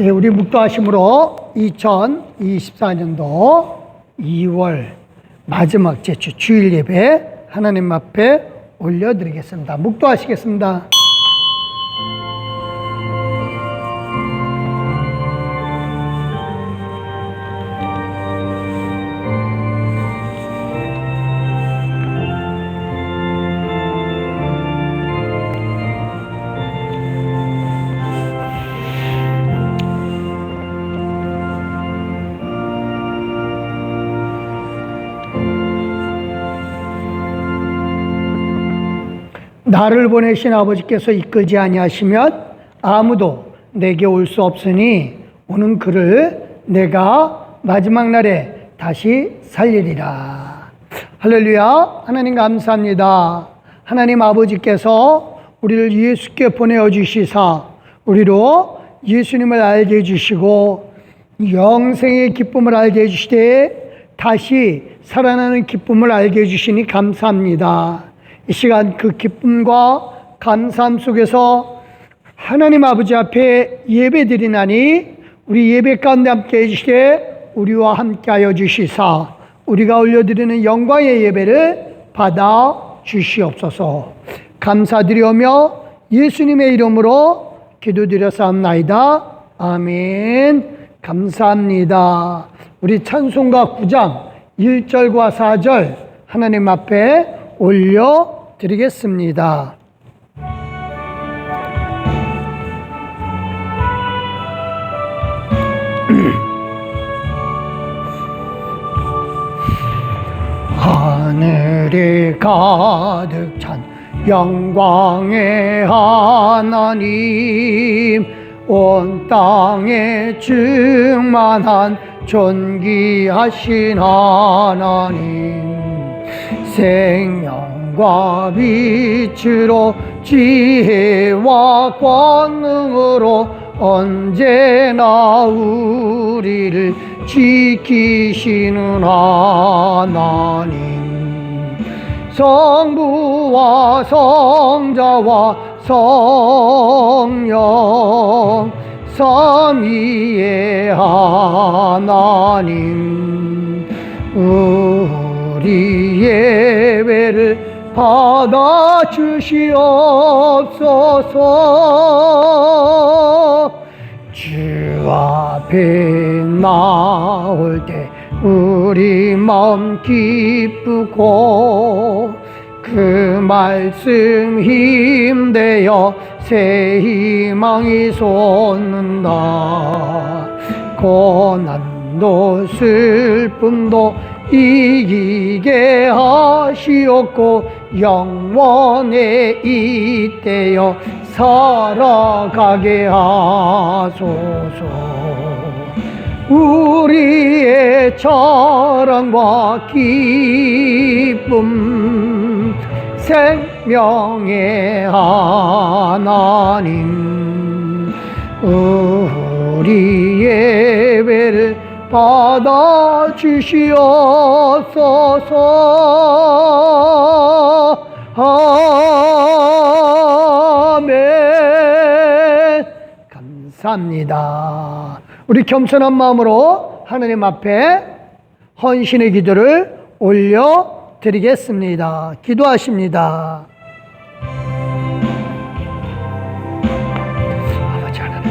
예, 우리 묵도하심으로 2024년도 2월 마지막 제주 주일 예배 하나님 앞에 올려드리겠습니다. 묵도하시겠습니다. 나를 보내신 아버지께서 이끌지 아니하시면 아무도 내게 올 수 없으니 오는 그를 내가 마지막 날에 다시 살리리라. 할렐루야. 하나님 감사합니다. 하나님 아버지께서 우리를 예수께 보내어 주시사 우리로 예수님을 알게 해주시고 영생의 기쁨을 알게 해주시되 다시 살아나는 기쁨을 알게 해주시니 감사합니다. 이 시간 그 기쁨과 감사함 속에서 하나님 아버지 앞에 예배드리나니 우리 예배 가운데 함께 해주시되 우리와 함께하여 주시사 우리가 올려드리는 영광의 예배를 받아 주시옵소서. 감사드리오며 예수님의 이름으로 기도드렸사옵나이다. 아멘. 감사합니다. 우리 찬송가 9장 1절과 4절 하나님 앞에 올려드리겠습니다. 하늘에 가득 찬 영광의 하나님, 온 땅에 충만한 존귀하신 하나님, 생명과 빛으로 지혜와 권능으로 언제나 우리를 지키시는 하나님, 성부와 성자와 성령 삼위의 하나님, 우리 예배를 받아 주시옵소서. 주 앞에 나올 때 우리 마음 기쁘고 그 말씀 힘되어 새 희망이 솟는다. 고난도 슬픔도 이기게 하시옵고 영원에 잇대어 살아가게 하소서. 우리의 자랑과 기쁨 생명의 하나님, 우리 예배를 받아 주시옵소서. 아멘. 감사합니다. 우리 겸손한 마음으로 하나님 앞에 헌신의 기도를 올려드리겠습니다. 기도하십니다. 아버지 하나님,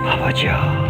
아버지야,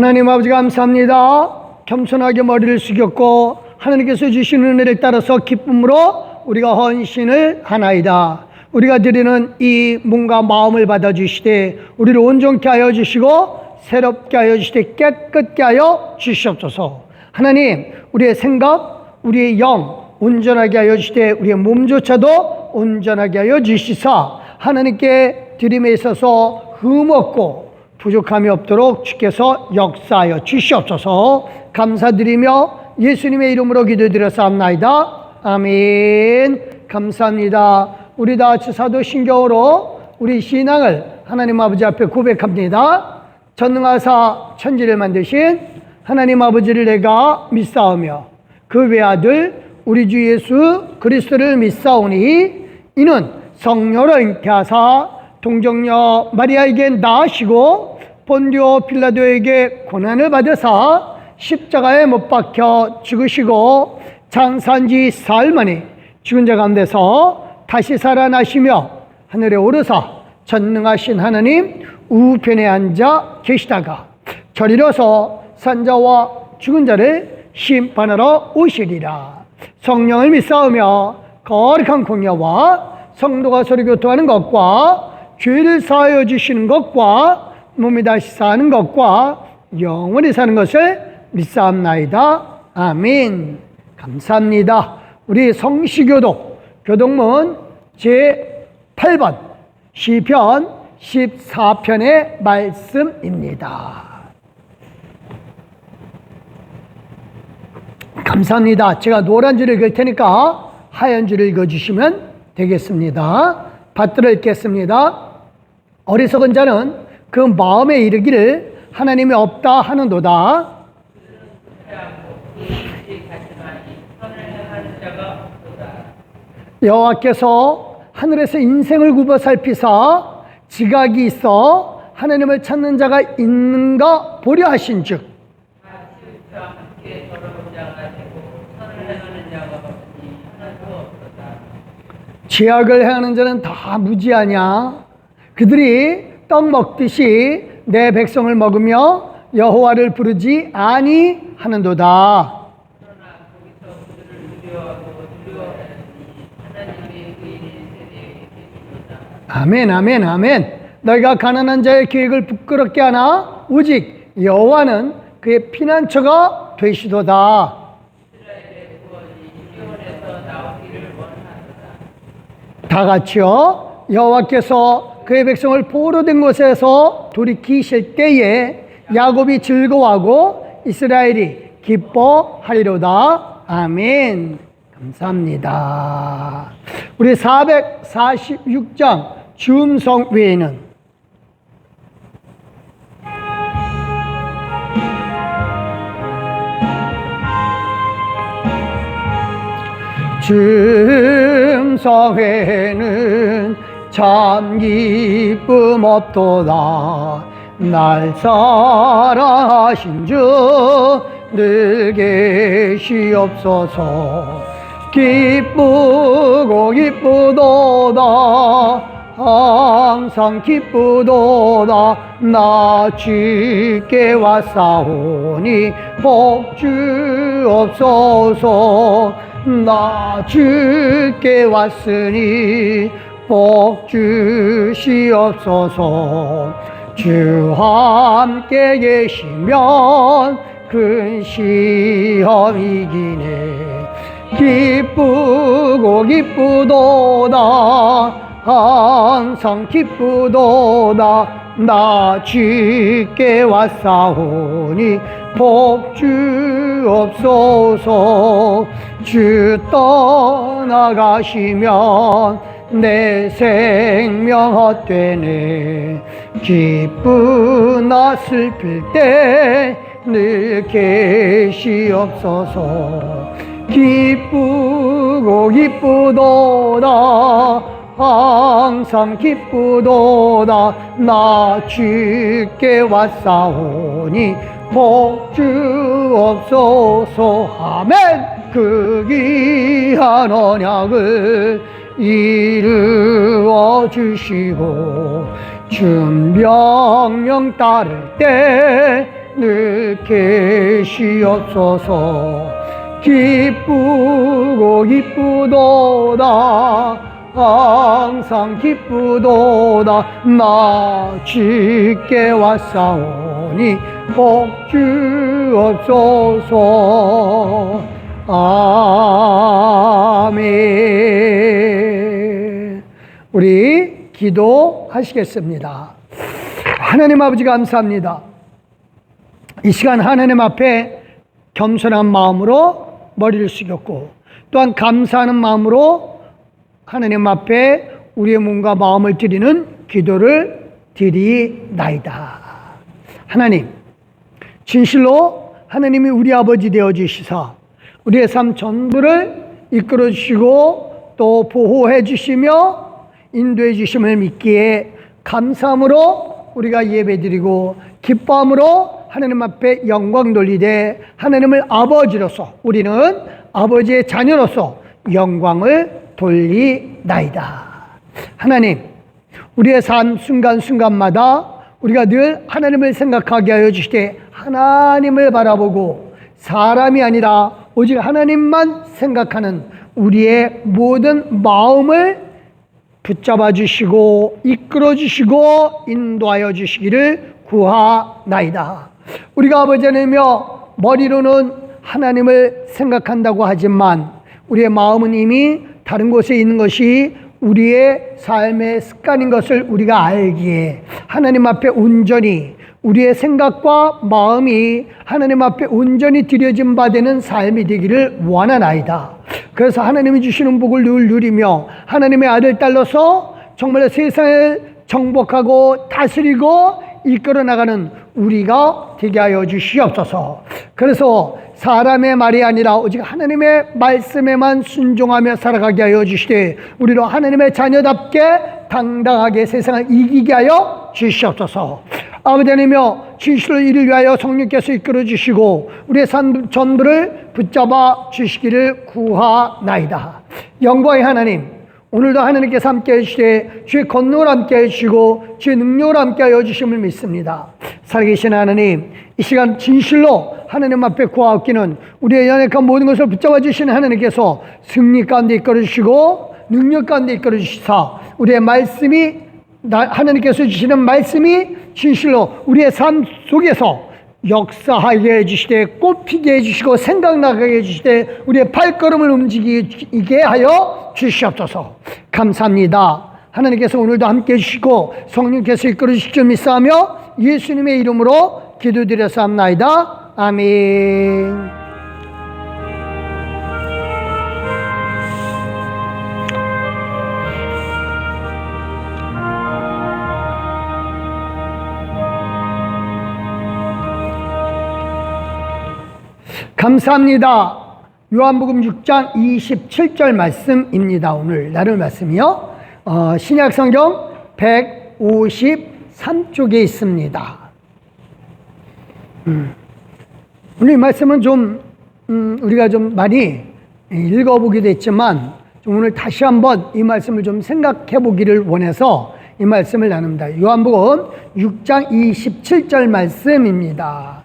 하나님 아버지 감사합니다. 겸손하게 머리를 숙였고 하나님께서 주신 은혜를 따라서 기쁨으로 우리가 헌신을 하나이다. 우리가 드리는 이 몸과 마음을 받아주시되 우리를 온전케 하여 주시고 새롭게 하여 주시되 깨끗게 하여 주시옵소서. 하나님, 우리의 생각, 우리의 영 온전하게 하여 주시되 우리의 몸조차도 온전하게 하여 주시사 하나님께 드림에 있어서 흠없고 부족함이 없도록 주께서 역사하여 주시옵소서. 감사드리며 예수님의 이름으로 기도드렸사옵나이다. 아멘. 감사합니다. 우리 다 같이 사도신경으로 우리 신앙을 하나님 아버지 앞에 고백합니다. 전능하사 천지를 만드신 하나님 아버지를 내가 믿사오며 그 외아들 우리 주 예수 그리스도를 믿사오니 이는 성령으로 잉태하사 동정녀 마리아에게 낳으시고 본디오 빌라도에게 고난을 받으사 십자가에 못 박혀 죽으시고 장사한 지 사흘 만에 죽은 자 가운데서 다시 살아나시며 하늘에 오르사 전능하신 하나님 우편에 앉아 계시다가 저리로서 산자와 죽은 자를 심판하러 오시리라. 성령을 믿사오며 거룩한 공예와 성도가 서로 교통하는 것과 죄를 사하여 주시는 것과 몸이 다시 사는 것과 영원히 사는 것을 믿사옵나이다. 아멘. 감사합니다. 우리 성시교독 교독문 제8번 시편 14편의 말씀입니다. 감사합니다. 제가 노란 줄을 읽을 테니까 하얀 줄을 읽어주시면 되겠습니다. 받들어 읽겠습니다. 어리석은 자는 그 마음에 이르기를 하나님이 없다 하는도다. 여호와께서 하늘에서 인생을 굽어 살피사 지각이 있어 하나님을 찾는 자가 있는가 보려 하신즉 죄악을 행하는 자는 다 무지하냐. 그들이 떡 먹듯이 내 백성을 먹으며 여호와를 부르지 아니하는도다. 아멘, 아멘, 아멘. 너희가 가난한 자의 계획을 부끄럽게 하나 오직 여호와는 그의 피난처가 되시도다. 다 같이요. 여호와께서 그의 백성을 포로된 곳에서 돌이키실 때에 야곱이 즐거워하고 이스라엘이 기뻐하리로다. 아멘. 감사합니다. 우리 446장 주음성 외에는 주음성 외에는 참 기쁨 없도다. 날 사랑하신 주 늘 계시옵소서. 기쁘고 기쁘도다. 항상 기쁘도다. 나 주께 왔사오니 복 주옵소서. 나 주께 왔으니 복 주시옵소서. 주 함께 계시면 큰 시험 이기네. 기쁘고 기쁘도다. 항상 기쁘도다. 나 주께 왔사오니 복 주옵소서. 주 떠나가시면 내 생명 헛되네. 기쁘나 슬플 때 늘 계시옵소서. 기쁘고 기쁘도다. 항상 기쁘도다. 나 주께 왔사오니 복 주옵소서. 아멘. 그 귀한 언약을 이루어 주시고 준 명령 따를 때 늘 계시옵소서. 기쁘고 기쁘도다 항상 기쁘도다 나 주께 왔사오니 복 주옵소서. 아멘. 우리 기도하시겠습니다. 하나님 아버지 감사합니다. 이 시간 하나님 앞에 겸손한 마음으로 머리를 숙였고 또한 감사하는 마음으로 하나님 앞에 우리의 몸과 마음을 드리는 기도를 드리나이다. 하나님, 진실로 하나님이 우리 아버지 되어 주시사 우리의 삶 전부를 이끌어 주시고 또 보호해 주시며 인도해 주심을 믿기에 감사함으로 우리가 예배드리고 기뻐함으로 하나님 앞에 영광 돌리되 하나님을 아버지로서 우리는 아버지의 자녀로서 영광을 돌리나이다. 하나님, 우리의 삶 순간순간마다 우리가 늘 하나님을 생각하게 하여 주시되 하나님을 바라보고 사람이 아니라 오직 하나님만 생각하는 우리의 모든 마음을 붙잡아 주시고 이끌어 주시고 인도하여 주시기를 구하나이다. 우리가 아버지 하나님이여 머리로는 하나님을 생각한다고 하지만 우리의 마음은 이미 다른 곳에 있는 것이 우리의 삶의 습관인 것을 우리가 알기에 하나님 앞에 온전히 우리의 생각과 마음이 하나님 앞에 온전히 드려진 바 되는 삶이 되기를 원하나이다. 그래서 하나님이 주시는 복을 늘 누리며 하나님의 아들 딸로서 정말 세상을 정복하고 다스리고 이끌어 나가는 우리가 되게 하여 주시옵소서. 그래서 사람의 말이 아니라 오직 하나님의 말씀에만 순종하며 살아가게 하여 주시되 우리로 하나님의 자녀답게 당당하게 세상을 이기게 하여 주시옵소서. 아버지 하나님이여 진실로 이를 위하여 성령께서 이끌어 주시고 우리의 삶 전부를 붙잡아 주시기를 구하나이다. 영광의 하나님, 오늘도 하나님께서 함께 해주시되 주의 권능을 함께 해주시고 주의 능력을 함께 하여 주심을 믿습니다. 살아계신 하나님, 이 시간 진실로 하나님 앞에 구하옵기는 우리의 연약한 모든 것을 붙잡아 주시는 하나님께서 승리 가운데 이끌어 주시고 능력 가운데 이끌어 주시사 우리의 말씀이 하나님께서 주시는 말씀이 진실로 우리의 삶 속에서 역사하게 해주시되 꽃피게 해주시고 생각나게 해주시되 우리의 발걸음을 움직이게 하여 주시옵소서. 감사합니다. 하나님께서 오늘도 함께 해주시고 성령께서 이끌어 주실 줄 믿사하며 예수님의 이름으로 기도드렸사옵나이다. 아멘. 감사합니다. 요한복음 6장 27절 말씀입니다. 오늘 나눌 말씀이요. 신약 성경 153쪽에 있습니다. 오늘 이 말씀은 좀 우리가 좀 많이 읽어보기도 했지만 좀 오늘 다시 한번 이 말씀을 좀 생각해 보기를 원해서 이 말씀을 나눕니다. 요한복음 6장 27절 말씀입니다.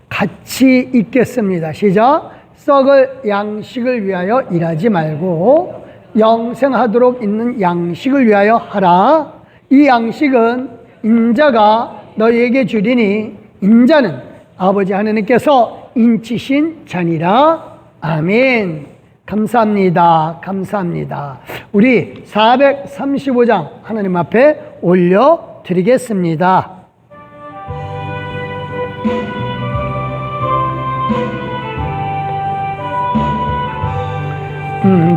같이 읽겠습니다. 시작. 썩을 양식을 위하여 일하지 말고 영생하도록 있는 양식을 위하여 하라. 이 양식은 인자가 너희에게 주리니 인자는 아버지 하나님께서 인치신 자니라. 아멘. 감사합니다. 감사합니다. 우리 435장 하나님 앞에 올려드리겠습니다.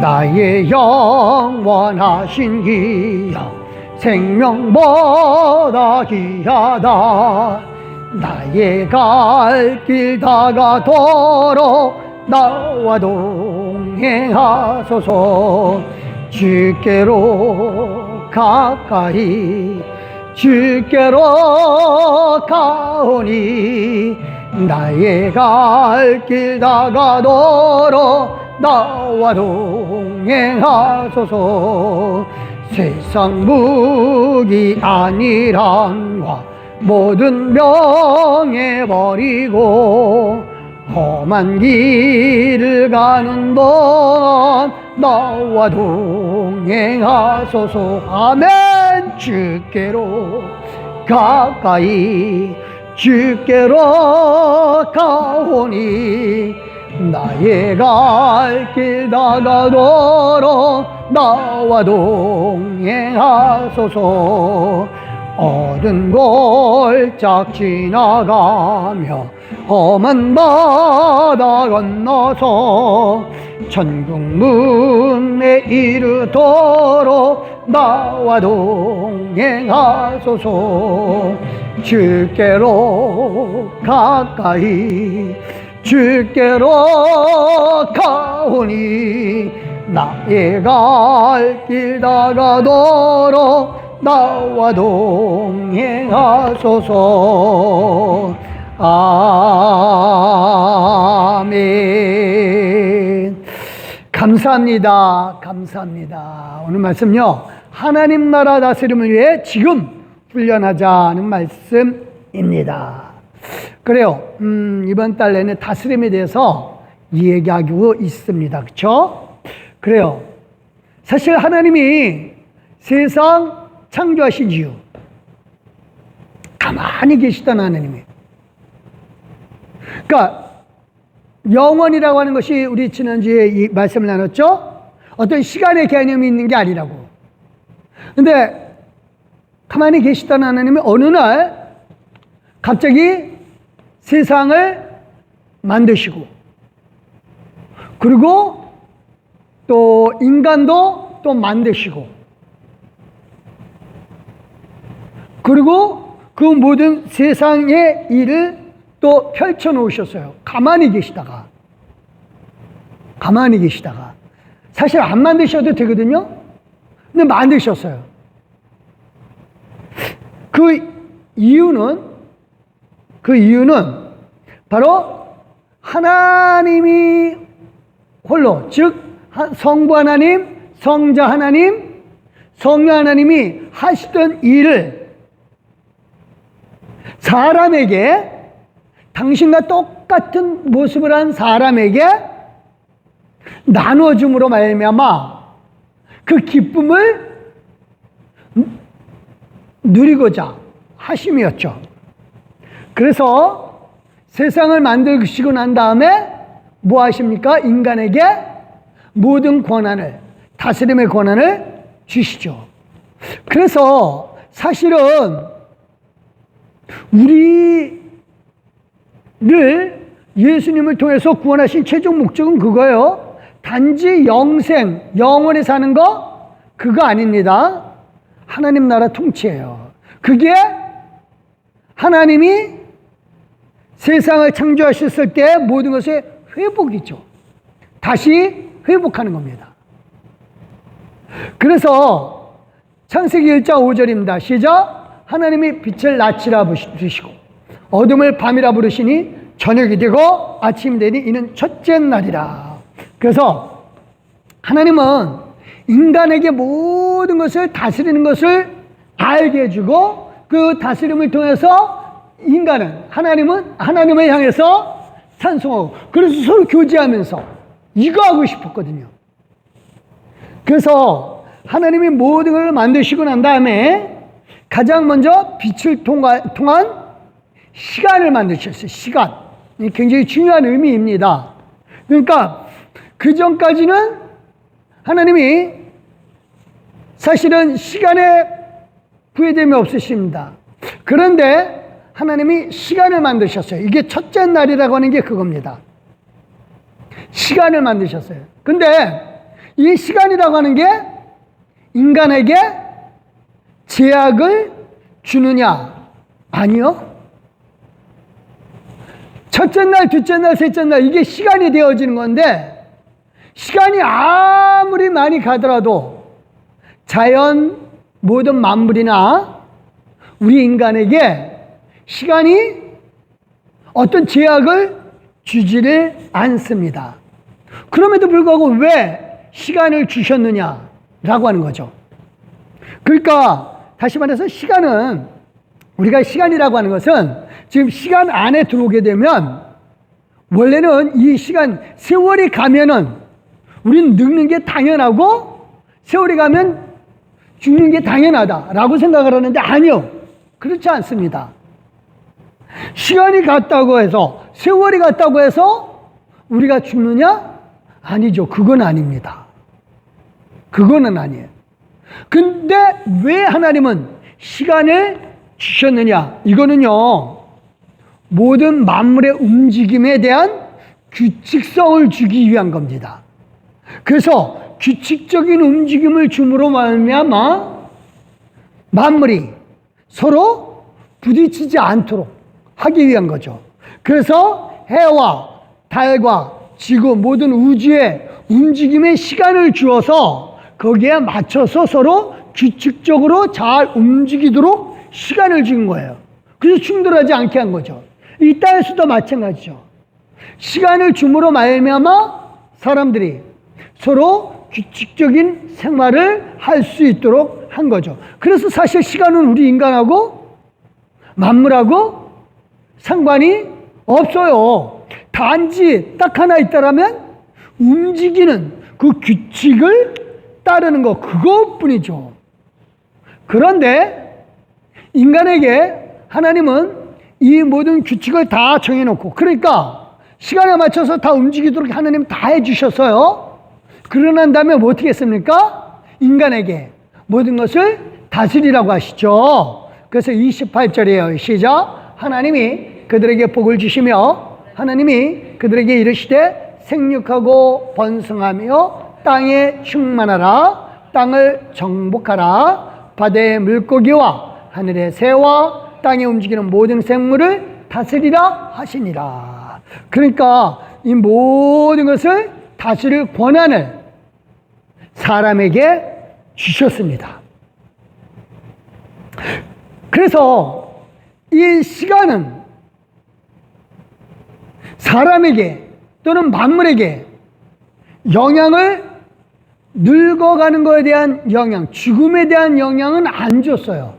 나의 영원하신 기약 생명보다 귀하다. 나의 갈 길 다가도록 나와 동행하소서. 주께로 가까이 주께로 가오니 나의 갈 길 다가도록 나와 동행하소서. 세상 무기 아니란과 모든 명예버리고 험한 길을 가는 번 나와 동행하소서. 아멘. 주께로 가까이 주께로 가오니 나의 갈 길 다가도록 나와 동행하소서. 어두운 골짝 지나가며 험한 바다 건너서 천국 문에 이르도록 나와 동행하소서. 주께로 가까이 주께로 가오니 나의 갈 길 다가도록 나와 동행하소서. 아멘. 감사합니다. 감사합니다. 오늘 말씀요, 하나님 나라 다스림을 위해 지금 훈련하자는 말씀입니다. 그래요. 이번 달 내내 다스림에 대해서 얘기하고 있습니다. 그렇죠? 그래요. 사실 하나님이 세상 창조하신 이유, 가만히 계시던 하나님이. 그러니까 영원이라고 하는 것이 우리 지난주에 이 말씀을 나눴죠? 어떤 시간의 개념이 있는 게 아니라고. 근데 가만히 계시던 하나님이 어느 날 갑자기 세상을 만드시고, 그리고 또 인간도 또 만드시고, 그리고 그 모든 세상의 일을 또 펼쳐 놓으셨어요. 가만히 계시다가. 사실 안 만드셔도 되거든요. 근데 만드셨어요. 그 이유는 바로 하나님이 홀로, 즉 성부 하나님, 성자 하나님, 성령 하나님이 하시던 일을 사람에게, 당신과 똑같은 모습을 한 사람에게 나눠줌으로 말미암아 그 기쁨을 누리고자 하심이었죠. 그래서 세상을 만드시고 난 다음에 뭐 하십니까? 인간에게 모든 권한을, 다스림의 권한을 주시죠. 그래서 사실은 우리를 예수님을 통해서 구원하신 최종 목적은 그거예요. 단지 영생, 영원히 사는 거, 그거 아닙니다. 하나님 나라 통치예요. 그게 하나님이 세상을 창조하셨을 때 모든 것의 회복이죠. 다시 회복하는 겁니다. 그래서 창세기 1장 5절입니다. 시작. 하나님이 빛을 낮이라 부르시고 어둠을 밤이라 부르시니 저녁이 되고 아침이 되니 이는 첫째 날이라. 그래서 하나님은 인간에게 모든 것을 다스리는 것을 알게 해주고, 그 다스림을 통해서 하나님은 하나님을 향해서 찬송하고, 그래서 서로 교제하면서 이거 하고 싶었거든요. 그래서 하나님이 모든 걸 만드시고 난 다음에 가장 먼저 빛을 통한 시간을 만드셨어요. 시간. 굉장히 중요한 의미입니다. 그러니까 그 전까지는 하나님이 사실은 시간에 구애됨이 없으십니다. 그런데 하나님이 시간을 만드셨어요. 이게 첫째 날이라고 하는 게 그겁니다. 시간을 만드셨어요. 근데 이 시간이라고 하는 게 인간에게 제약을 주느냐? 아니요. 첫째 날, 둘째 날, 셋째 날, 이게 시간이 되어지는 건데, 시간이 아무리 많이 가더라도 자연 모든 만물이나 우리 인간에게 시간이 어떤 제약을 주지를 않습니다. 그럼에도 불구하고 왜 시간을 주셨느냐라고 하는 거죠. 그러니까 다시 말해서 시간은 우리가 시간이라고 하는 것은 지금 시간 안에 들어오게 되면 원래는 이 시간, 세월이 가면은 우리는 늙는 게 당연하고 세월이 가면 죽는 게 당연하다라고 생각을 하는데 아니요. 그렇지 않습니다. 시간이 갔다고 해서, 세월이 갔다고 해서 우리가 죽느냐? 아니죠. 그건 아닙니다. 그거는 아니에요. 근데 왜 하나님은 시간을 주셨느냐? 이거는요, 모든 만물의 움직임에 대한 규칙성을 주기 위한 겁니다. 그래서 규칙적인 움직임을 줌으로 말미암아 만물이 서로 부딪히지 않도록 하기 위한 거죠. 그래서 해와 달과 지구 모든 우주의 움직임에 시간을 주어서 거기에 맞춰서 서로 규칙적으로 잘 움직이도록 시간을 준 거예요. 그래서 충돌하지 않게 한 거죠. 이 땅에서도 마찬가지죠. 시간을 줌으로 말미암아 사람들이 서로 규칙적인 생활을 할 수 있도록 한 거죠. 그래서 사실 시간은 우리 인간하고 만물하고 상관이 없어요. 단지 딱 하나 있다라면 움직이는 그 규칙을 따르는 것, 그것뿐이죠. 그런데 인간에게 하나님은 이 모든 규칙을 다 정해놓고, 그러니까 시간에 맞춰서 다 움직이도록 하나님 다 해주셨어요. 그러난 다음에 뭐 어떻게 했습니까? 인간에게 모든 것을 다스리라고 하시죠. 그래서 28절이에요. 시작. 하나님이 그들에게 복을 주시며 하나님이 그들에게 이르시되 생육하고 번성하며 땅에 충만하라. 땅을 정복하라. 바다의 물고기와 하늘의 새와 땅에 움직이는 모든 생물을 다스리라 하시니라. 그러니까 이 모든 것을 다스릴 권한을 사람에게 주셨습니다. 그래서 이 시간은 사람에게 또는 만물에게 영향을, 늙어가는 것에 대한 영향, 죽음에 대한 영향은 안 줬어요.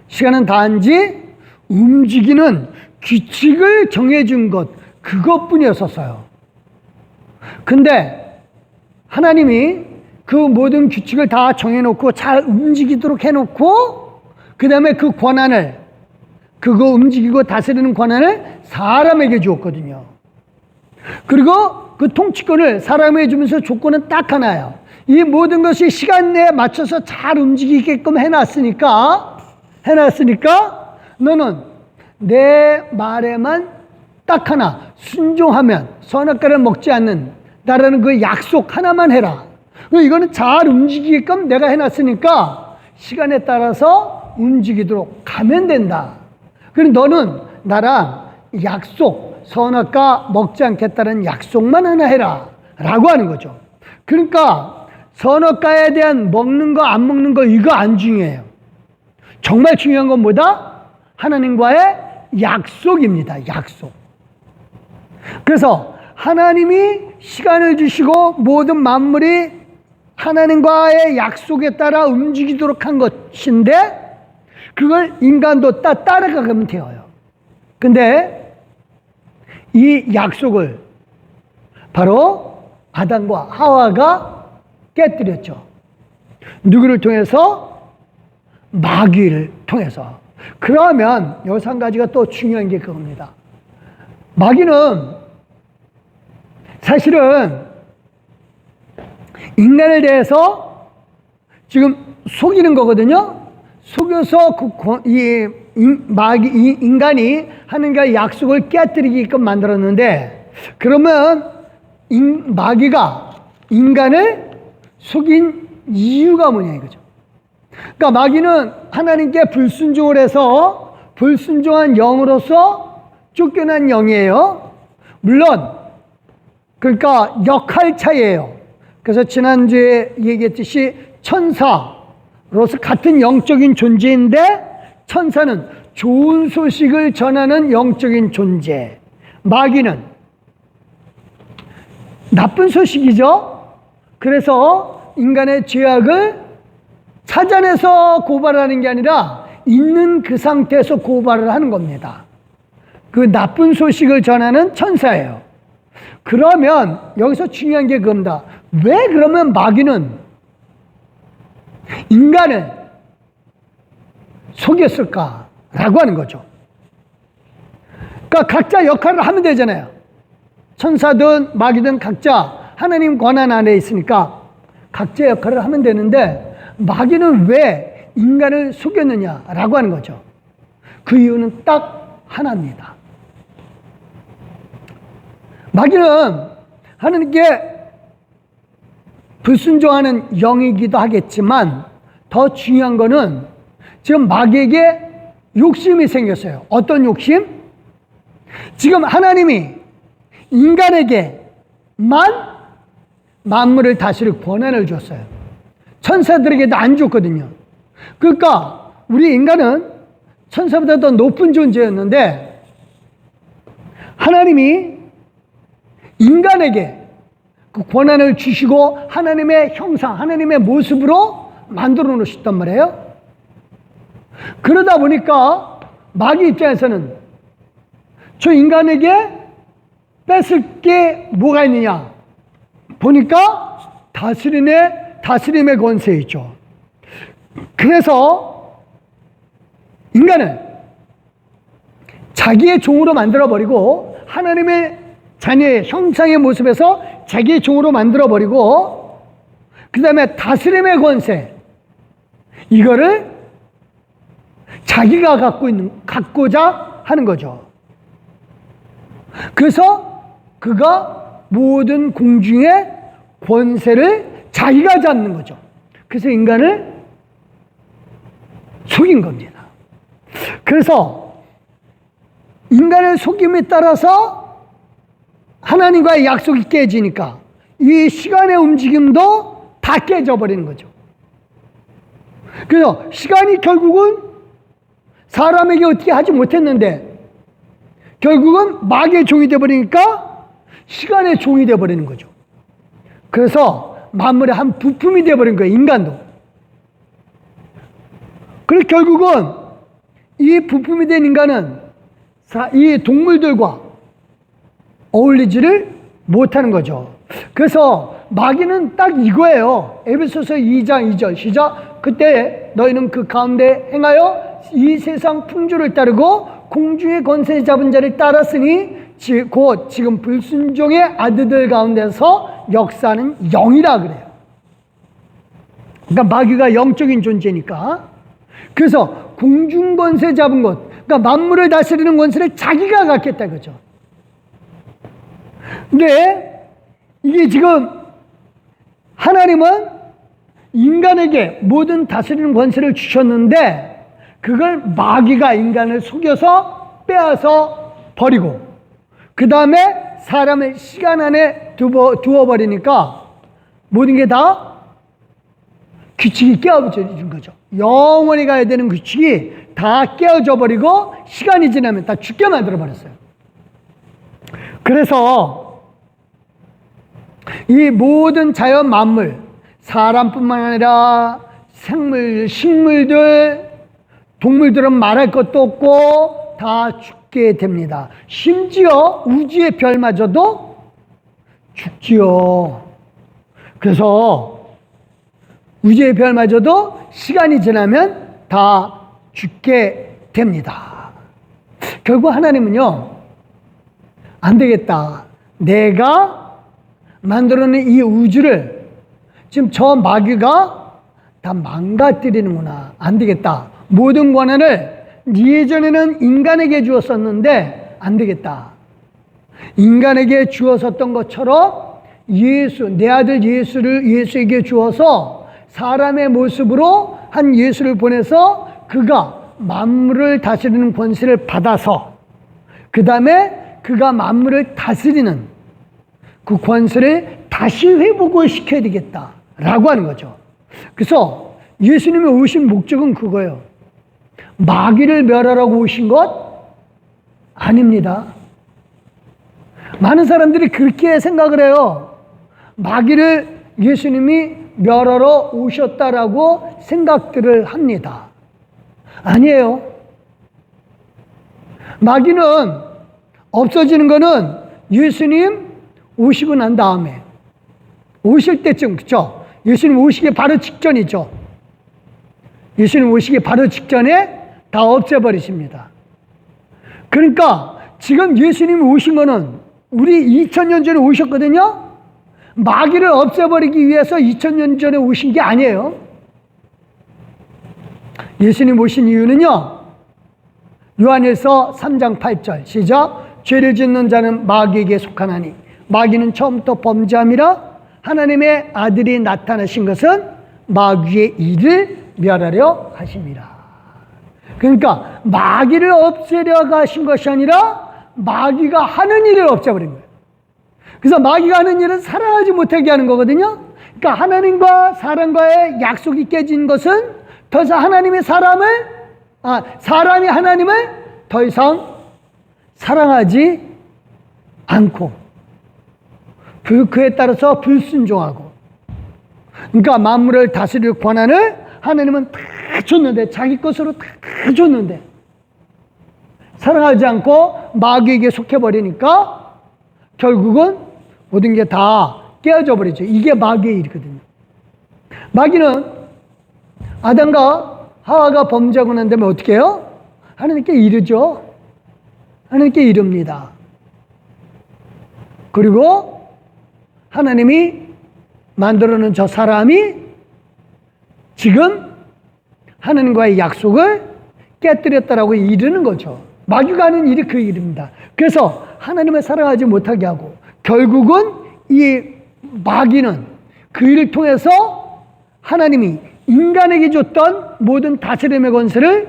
시간은 단지 움직이는 규칙을 정해준 것, 그것뿐이었었어요. 근데 하나님이 그 모든 규칙을 다 정해놓고 잘 움직이도록 해놓고 그 다음에 그 권한을, 그거 움직이고 다스리는 권한을 사람에게 주었거든요. 그리고 그 통치권을 사람에게 주면서 조건은 딱 하나예요. 이 모든 것이 시간 내에 맞춰서 잘 움직이게끔 해놨으니까 너는 내 말에만 딱 하나 순종하면 선악과를 먹지 않는다라는 그 약속 하나만 해라. 이거는 잘 움직이게끔 내가 해놨으니까 시간에 따라서 움직이도록 가면 된다. 그리고 너는 나랑 약속, 선악과 먹지 않겠다는 약속만 하나 해라 라고 하는 거죠. 그러니까 선악과에 대한 먹는 거 안 먹는 거 이거 안 중요해요. 정말 중요한 건 뭐다? 하나님과의 약속입니다. 약속. 그래서 하나님이 시간을 주시고 모든 만물이 하나님과의 약속에 따라 움직이도록 한 것인데 그걸 인간도 따라가면 되어요. 근데 이 약속을 바로 아담과 하와가 깨뜨렸죠. 누구를 통해서? 마귀를 통해서. 그러면 여기서 한 가지가 또 중요한 게 그겁니다. 마귀는 사실은 인간에 대해서 지금 속이는 거거든요. 속여서 인간이 하나님과의 약속을 깨뜨리게끔 만들었는데, 그러면 마귀가 인간을 속인 이유가 뭐냐 이거죠. 그러니까 마귀는 하나님께 불순종을 해서 불순종한 영으로서 쫓겨난 영이에요. 물론 그러니까 역할 차이예요. 그래서 지난주에 얘기했듯이 천사로서 같은 영적인 존재인데 천사는 좋은 소식을 전하는 영적인 존재, 마귀는 나쁜 소식이죠. 그래서 인간의 죄악을 찾아내서 고발하는 게 아니라 있는 그 상태에서 고발을 하는 겁니다. 그 나쁜 소식을 전하는 천사예요. 그러면 여기서 중요한 게 그겁니다. 왜 그러면 마귀는 인간을 속였을까라고 하는 거죠. 그러니까 각자 역할을 하면 되잖아요. 천사든 마귀든 각자 하나님 권한 안에 있으니까 각자 역할을 하면 되는데 마귀는 왜 인간을 속였느냐라고 하는 거죠. 그 이유는 딱 하나입니다. 마귀는 하나님께 불순종하는 영이기도 하겠지만 더 중요한 거는 지금 마귀에게 욕심이 생겼어요. 어떤 욕심? 지금 하나님이 인간에게만 만물을 다스릴 권한을 줬어요. 천사들에게도 안 줬거든요. 그러니까 우리 인간은 천사보다 더 높은 존재였는데 하나님이 인간에게 그 권한을 주시고 하나님의 형상, 하나님의 모습으로 만들어 놓으셨단 말이에요. 그러다 보니까 마귀 입장에서는 저 인간에게 뺏을 게 뭐가 있느냐 보니까 다스림의 권세 있죠. 그래서 인간을 자기의 종으로 만들어버리고 하나님의 자녀의 형상의 모습에서 자기의 종으로 만들어버리고 그 다음에 다스림의 권세 이거를 자기가 갖고자 하는 거죠. 그래서 그가 모든 공중의 권세를 자기가 잡는 거죠. 그래서 인간을 속인 겁니다. 그래서 인간의 속임에 따라서 하나님과의 약속이 깨지니까 이 시간의 움직임도 다 깨져버리는 거죠. 그래서 시간이 결국은 사람에게 어떻게 하지 못했는데 결국은 마귀의 종이 되어버리니까 시간의 종이 되어버리는 거죠. 그래서 만물의 한 부품이 되어버린 거예요. 인간도. 그래서 결국은 이 부품이 된 인간은 이 동물들과 어울리지를 못하는 거죠. 그래서 마귀는 딱 이거예요. 에베소서 2장 2절 시작. 그때 너희는 그 가운데 행하여 이 세상 풍조를 따르고 공중의 권세 잡은 자를 따랐으니 곧 지금 불순종의 아들들 가운데서 역사하는 영이라 그래요. 그러니까 마귀가 영적인 존재니까. 그래서 공중 권세 잡은 것, 그러니까 만물을 다스리는 권세를 자기가 갖겠다 그죠. 근데 이게 지금 하나님은 인간에게 모든 다스리는 권세를 주셨는데 그걸 마귀가 인간을 속여서 빼앗아 버리고 그 다음에 사람의 시간 안에 두어버리니까 모든 게 다 규칙이 깨어진 거죠. 영원히 가야 되는 규칙이 다 깨어져 버리고 시간이 지나면 다 죽게 만들어 버렸어요. 그래서 이 모든 자연 만물, 사람뿐만 아니라 생물, 식물들, 동물들은 말할 것도 없고 다 죽게 됩니다. 심지어 우주의 별마저도 죽지요. 그래서 우주의 별마저도 시간이 지나면 다 죽게 됩니다. 결국 하나님은요, 안 되겠다. 내가 만들어낸 이 우주를 지금 저 마귀가 다 망가뜨리는구나. 안 되겠다. 모든 권한을 예전에는 인간에게 주었었는데 안 되겠다. 인간에게 주었었던 것처럼 내 아들 예수에게 주어서 사람의 모습으로 한 예수를 보내서 그가 만물을 다스리는 권세를 받아서 그 다음에 그가 만물을 다스리는 그 권세를 다시 회복을 시켜야 되겠다라고 하는 거죠. 그래서 예수님이 오신 목적은 그거예요. 마귀를 멸하라고 오신 것 아닙니다. 많은 사람들이 그렇게 생각을 해요. 마귀를 예수님이 멸하러 오셨다라고 생각들을 합니다. 아니에요. 마귀는 없어지는 거는 예수님 오시고 난 다음에, 오실 때쯤, 그쵸? 예수님 오시기 바로 직전이죠. 예수님 오시기 바로 직전에 다 없애버리십니다. 그러니까 지금 예수님이 오신 거는 우리 2000년 전에 오셨거든요. 마귀를 없애버리기 위해서 2000년 전에 오신 게 아니에요. 예수님 오신 이유는요, 요한일서 3장 8절 시작. 죄를 짓는 자는 마귀에게 속하나니 마귀는 처음부터 범죄함이라. 하나님의 아들이 나타나신 것은 마귀의 일을 멸하려 하심이라. 그러니까 마귀를 없애려고 하신 것이 아니라 마귀가 하는 일을 없애버린 거예요. 그래서 마귀가 하는 일은 살아가지 못하게 하는 거거든요. 그러니까 하나님과 사람과의 약속이 깨진 것은 더 이상 사람이 하나님을 더 이상 사랑하지 않고 그에 따라서 불순종하고, 그러니까 만물을 다스릴 권한을 하나님은 다 줬는데, 자기 것으로 다 줬는데 사랑하지 않고 마귀에게 속해버리니까 결국은 모든 게 다 깨어져 버리죠. 이게 마귀의 일이거든요. 마귀는 아담과 하와가 범죄하고 난 다음에 어떻게 해요? 하나님께 이르죠. 하나님께 이릅니다. 그리고 하나님이 만들어 놓은 저 사람이 지금 하나님과의 약속을 깨뜨렸다라고 이르는 거죠. 마귀가 하는 일이 그 일입니다. 그래서 하나님을 사랑하지 못하게 하고, 결국은 이 마귀는 그 일을 통해서 하나님이 인간에게 줬던 모든 다스림의 권세를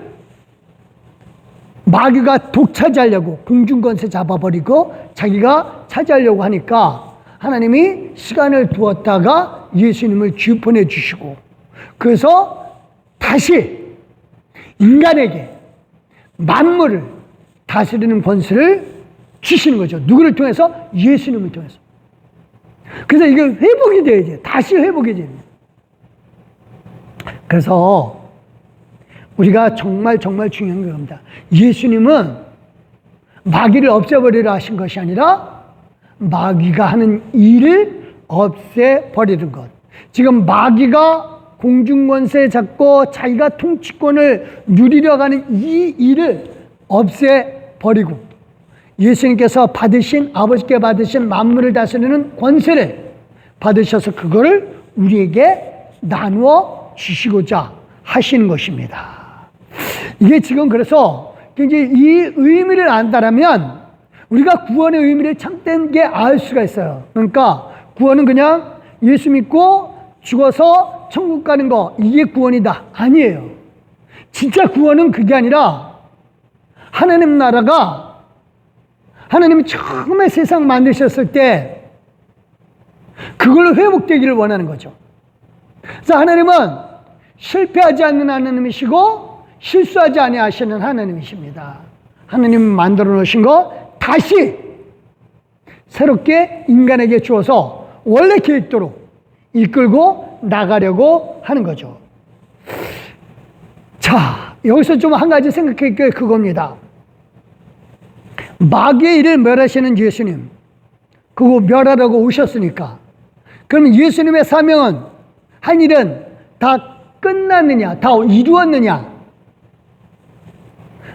마귀가 독차지하려고, 공중권세 잡아버리고 자기가 차지하려고 하니까 하나님이 시간을 두었다가 예수님을 주입해 주시고, 그래서 다시 인간에게 만물을 다스리는 권세를 주시는 거죠. 누구를 통해서? 예수님을 통해서. 그래서 이게 회복이 돼야지. 다시 회복이 됩니다. 그래서 우리가 정말 중요한 겁니다. 예수님은 마귀를 없애버리려 하신 것이 아니라 마귀가 하는 일을 없애버리는 것. 지금 마귀가 공중권세 잡고 자기가 통치권을 누리려고 하는 이 일을 없애버리고, 예수님께서 받으신, 아버지께 받으신 만물을 다스리는 권세를 받으셔서 그거를 우리에게 나누어 주시고자 하시는 것입니다. 이게 지금 그래서 굉장히 이 의미를 안다라면 우리가 구원의 의미를 참되게 알 수가 있어요. 그러니까 구원은 그냥 예수 믿고 죽어서 천국 가는 거, 이게 구원이다. 아니에요. 진짜 구원은 그게 아니라 하나님 나라가, 하나님이 처음에 세상 만드셨을 때 그걸로 회복되기를 원하는 거죠. 그래서 하나님은 실패하지 않는 하나님이시고 실수하지 아니하시는 하나님이십니다. 하나님 만들어 놓으신 거 다시 새롭게 인간에게 주어서 원래 계획대로 이끌고 나가려고 하는 거죠. 자, 여기서 좀 한 가지 생각할 게 그겁니다. 마귀의 일을 멸하시는 예수님, 그거 멸하라고 오셨으니까, 그러면 예수님의 사명은, 한 일은 다 끝났느냐, 다 이루었느냐?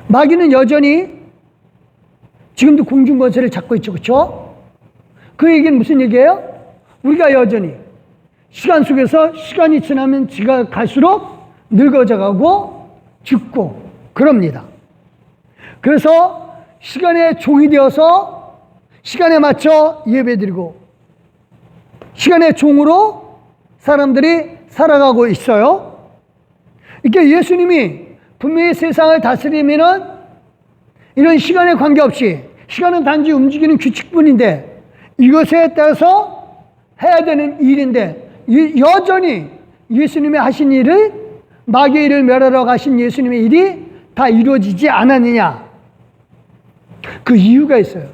마귀는 여전히 지금도 공중권세를 잡고 있죠. 그렇죠? 그 얘기는 무슨 얘기예요? 우리가 여전히 시간 속에서, 시간이 지나면 지가 갈수록 늙어져가고 죽고 그럽니다. 그래서 시간의 종이 되어서 시간에 맞춰 예배드리고 시간의 종으로 사람들이 살아가고 있어요. 이렇게 예수님이 분명히 세상을 다스리면은 이런 시간에 관계없이, 시간은 단지 움직이는 규칙뿐인데 이것에 따라서 해야 되는 일인데, 여전히 예수님이 하신 일을, 마귀의 일을 멸하러 가신 예수님의 일이 다 이루어지지 않았느냐? 그 이유가 있어요.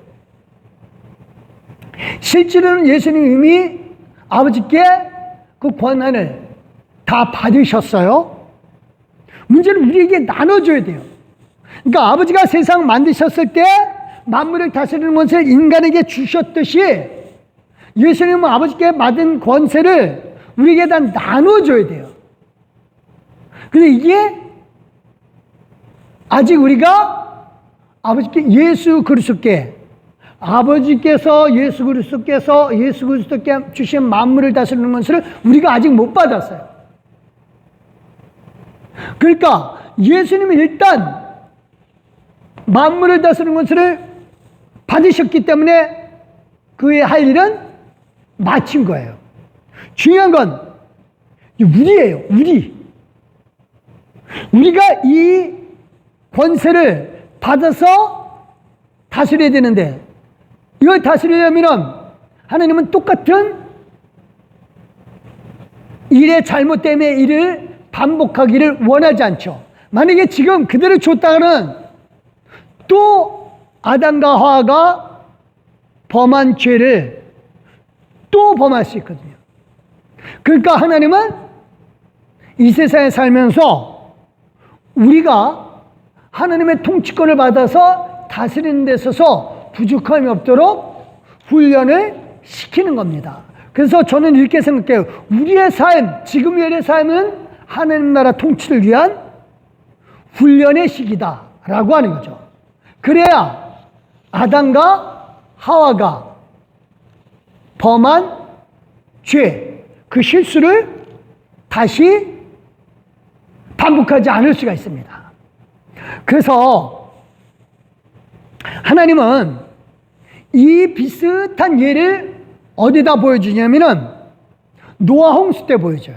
실제로는 예수님이 이미 아버지께 그 권한을 다 받으셨어요. 문제는 우리에게 나눠줘야 돼요. 그러니까 아버지가 세상 만드셨을 때 만물을 다스리는 것을 인간에게 주셨듯이 예수님은 아버지께 받은 권세를 우리에게 다 나눠줘야 돼요. 근데 이게 아직 우리가 아버지께 예수 그리스도께 예수 그리스도께 주신 만물을 다스리는 것을 우리가 아직 못 받았어요. 그러니까 예수님은 일단 만물을 다스리는 것을 받으셨기 때문에 그의 할 일은 마친 거예요. 중요한 건 우리예요. 우리가 이 권세를 받아서 다스려야 되는데, 이걸 다스리려면 하나님은 똑같은 일의 잘못 때문에 일을 반복하기를 원하지 않죠. 만약에 지금 그대로 줬다가는 또 아담과 하와가 범한 죄를 또 범할 수 있거든요. 그러니까 하나님은 이 세상에 살면서 우리가 하나님의 통치권을 받아서 다스리는 데 있어서 부족함이 없도록 훈련을 시키는 겁니다. 그래서 저는 이렇게 생각해요. 우리의 삶, 지금 우리의 삶은 하나님 나라 통치를 위한 훈련의 시기다라고 하는 거죠. 그래야 아담과 하와가 범한 죄, 그 실수를 다시 반복하지 않을 수가 있습니다. 그래서 하나님은 이 비슷한 예를 어디다 보여주냐면은 노아 홍수 때 보여줘요.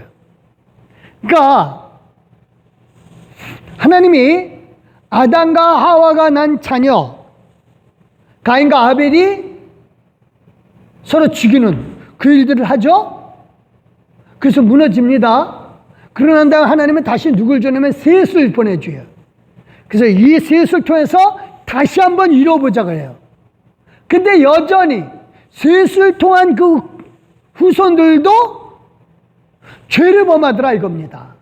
그러니까 하나님이 아담과 하와가 난 자녀 가인과 아벨이 서로 죽이는 그 일들을 하죠. 그래서 무너집니다. 그러고 난 다음에 하나님은 다시 누굴 주냐면 셋을 보내줘요. 그래서 이 셋을 통해서 다시 한번 이뤄보자고 해요. 근데 여전히 셋을 통한 그 후손들도 죄를 범하더라 이겁니다.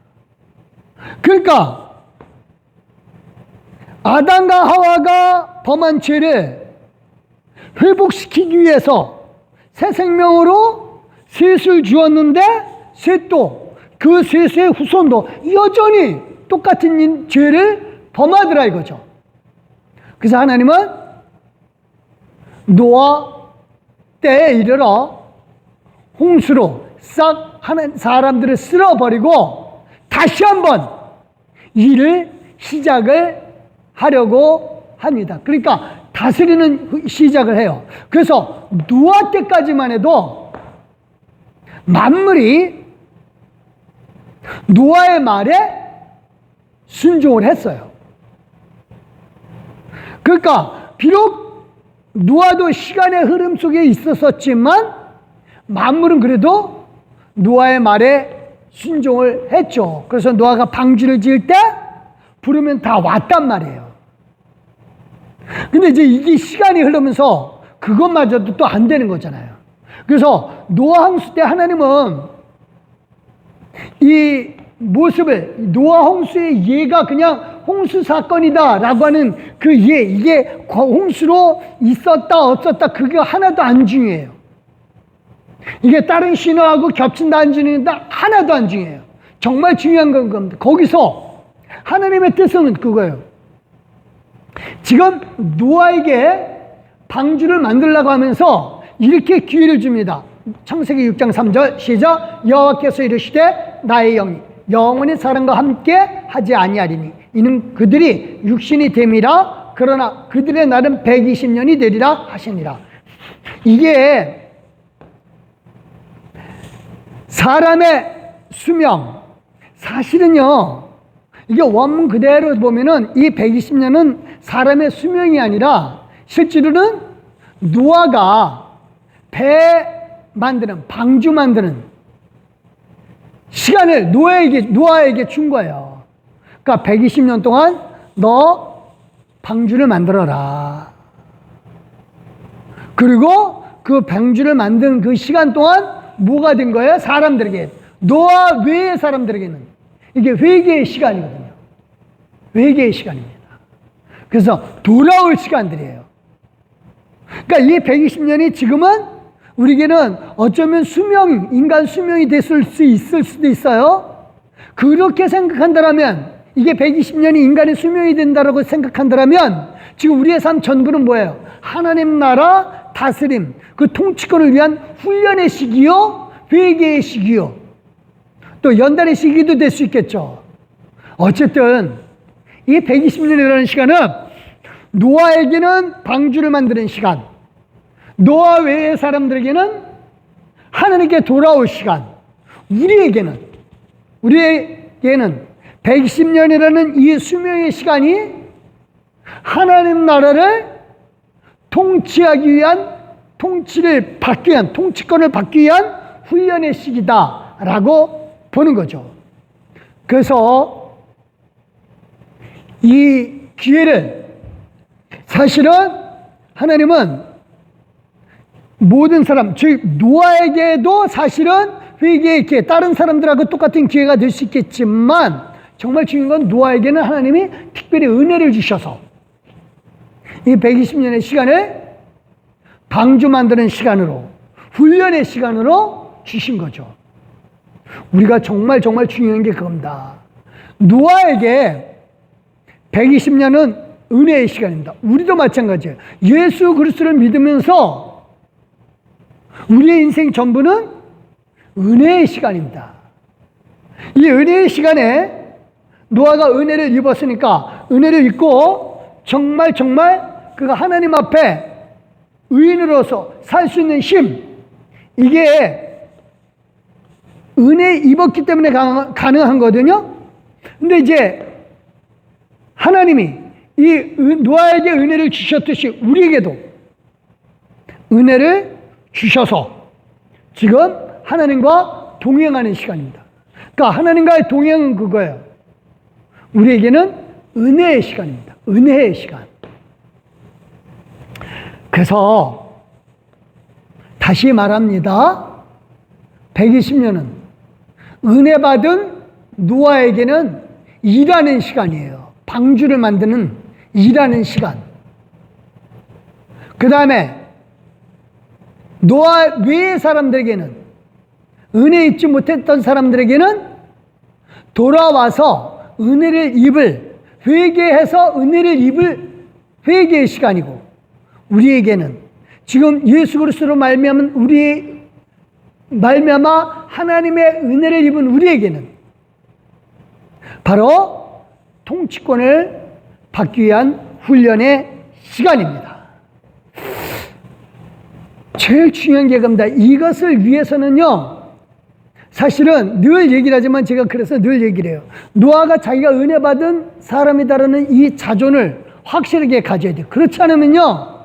그러니까 아담과 하와가 범한 죄를 회복시키기 위해서 새 생명으로 셋을 주었는데 셋도 그 셋의 후손도 여전히 똑같은 죄를 범하더라 이거죠. 그래서 하나님은 노아 때에 이르러 홍수로 싹 사람들을 쓸어버리고 다시 한번 일을 시작을 하려고 합니다. 그러니까 다스리는 시작을 해요. 그래서 노아 때까지만 해도 만물이 노아의 말에 순종을 했어요. 그러니까 비록 노아도 시간의 흐름 속에 있었지만 만물은 그래도 노아의 말에 순종을 했죠. 그래서 노아가 방주를 지을 때 부르면 다 왔단 말이에요. 근데 이제 이게 시간이 흐르면서 그것마저도 또 안 되는 거잖아요. 그래서 노아 홍수 때 하나님은 이 모습을 노아 홍수의 예가 그냥 홍수 사건이다 라고 하는 그 예, 이게 홍수로 있었다 없었다 그게 하나도 안 중요해요. 이게 다른 신화하고 겹친다 안 중요한다 하나도 안 중요해요. 정말 중요한 건 겁니다. 거기서 하나님의 뜻은 그거예요. 지금 노아에게 방주를 만들려고 하면서 이렇게 기회를 줍니다. 창세기 6장 3절 시작. 여호와께서 이르시되 나의 영이 영원히 사람과 함께 하지 아니하리니 이는 그들이 육신이 됨이라. 그러나 그들의 날은 120년이 되리라 하시니라. 이게 사람의 수명, 사실은요 이게 원문 그대로 보면은 이 120년은 사람의 수명이 아니라 실제로는 노아가 배 만드는, 방주 만드는 시간을 노아에게 준 거예요. 그러니까 120년 동안 너 방주를 만들어라. 그리고 그 방주를 만드는 그 시간 동안 뭐가 된 거예요? 사람들에게, 노아 외의 사람들에게는 이게 회개의 시간이거든요. 회개의 시간입니다. 그래서 돌아올 시간들이에요. 그러니까 이 120년이 지금은 우리에게는 어쩌면 인간 수명이 됐을 수 있을 수도 있어요. 그렇게 생각한다면, 이게 120년이 인간의 수명이 된다고 생각한다면, 지금 우리의 삶 전부는 뭐예요? 하나님 나라 다스림, 그 통치권을 위한 훈련의 시기요, 회개의 시기요, 또 연단의 시기도 될 수 있겠죠. 어쨌든 이 120년이라는 시간은 노아에게는 방주를 만드는 시간, 노아 외의 사람들에게는 하나님께 돌아올 시간, 우리에게는 120년이라는 이 수명의 시간이 하나님 나라를 통치하기 위한, 통치권을 받기 위한 훈련의 시기다라고 보는 거죠. 그래서 이 기회를 사실은 하나님은 모든 사람, 즉 노아에게도 사실은 회개의 기회, 다른 사람들하고 똑같은 기회가 될 수 있겠지만, 정말 중요한 건 노아에게는 하나님이 특별히 은혜를 주셔서 이 120년의 시간을 방주 만드는 시간으로, 훈련의 시간으로 주신 거죠. 우리가 정말 중요한 게 그겁니다. 노아에게 120년은 은혜의 시간입니다. 우리도 마찬가지예요. 예수 그리스도를 믿으면서 우리의 인생 전부는 은혜의 시간입니다. 이 은혜의 시간에 노아가 은혜를 입었으니까, 은혜를 입고 정말 그가 하나님 앞에 의인으로서 살 수 있는 힘, 이게 은혜 입었기 때문에 가능한 거거든요. 근데 이제 하나님이 이 노아에게 은혜를 주셨듯이 우리에게도 은혜를 주셔서 지금 하나님과 동행하는 시간입니다. 그러니까 하나님과의 동행은 그거예요. 우리에게는 은혜의 시간입니다. 은혜의 시간. 그래서 다시 말합니다. 120년은 은혜 받은 노아에게는 일하는 시간이에요. 방주를 만드는 일하는 시간. 그 다음에 노아 외의 사람들에게는, 은혜 입지 못했던 사람들에게는 돌아와서 은혜를 입을, 회개해서 은혜를 입을 회개의 시간이고, 우리에게는 지금 예수 그리스도로 말미암아 하나님의 은혜를 입은 우리에게는 바로 통치권을 받기 위한 훈련의 시간입니다. 제일 중요한 게 겁니다. 이것을 위해서는요, 사실은 늘 얘기를 하지만 제가 그래서 늘 얘기를 해요. 노아가 자기가 은혜 받은 사람이다라는 이 자존을 확실하게 가져야 돼요. 그렇지 않으면요,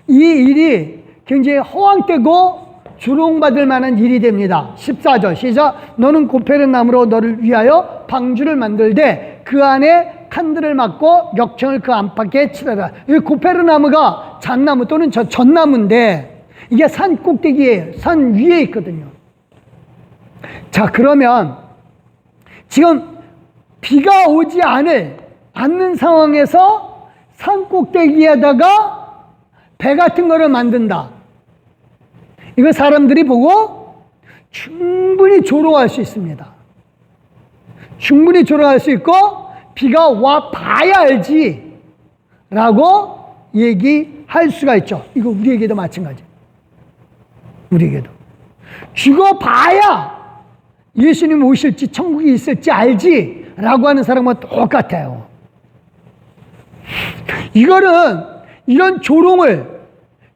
이 일이 굉장히 허황되고 조롱받을 만한 일이 됩니다. 14절 시작. 너는 고페른 나무로 너를 위하여 방주를 만들되 그 안에 칸들을 막고 역청을 그 안팎에 칠하라. 이 고페른 나무가 잣나무 또는 전나무인데 이게 산 꼭대기에, 산 위에 있거든요. 자, 그러면 지금 비가 오지 않는 상황에서 산 꼭대기에다가 배 같은 거를 만든다. 이거 사람들이 보고 충분히 조롱할 수 있습니다. 충분히 조롱할 수 있고, 비가 와 봐야 알지 라고 얘기할 수가 있죠. 이거 우리에게도 마찬가지. 우리에게도 죽어봐야 예수님 오실지 천국이 있을지 알지 라고 하는 사람과 똑같아요. 이런 조롱을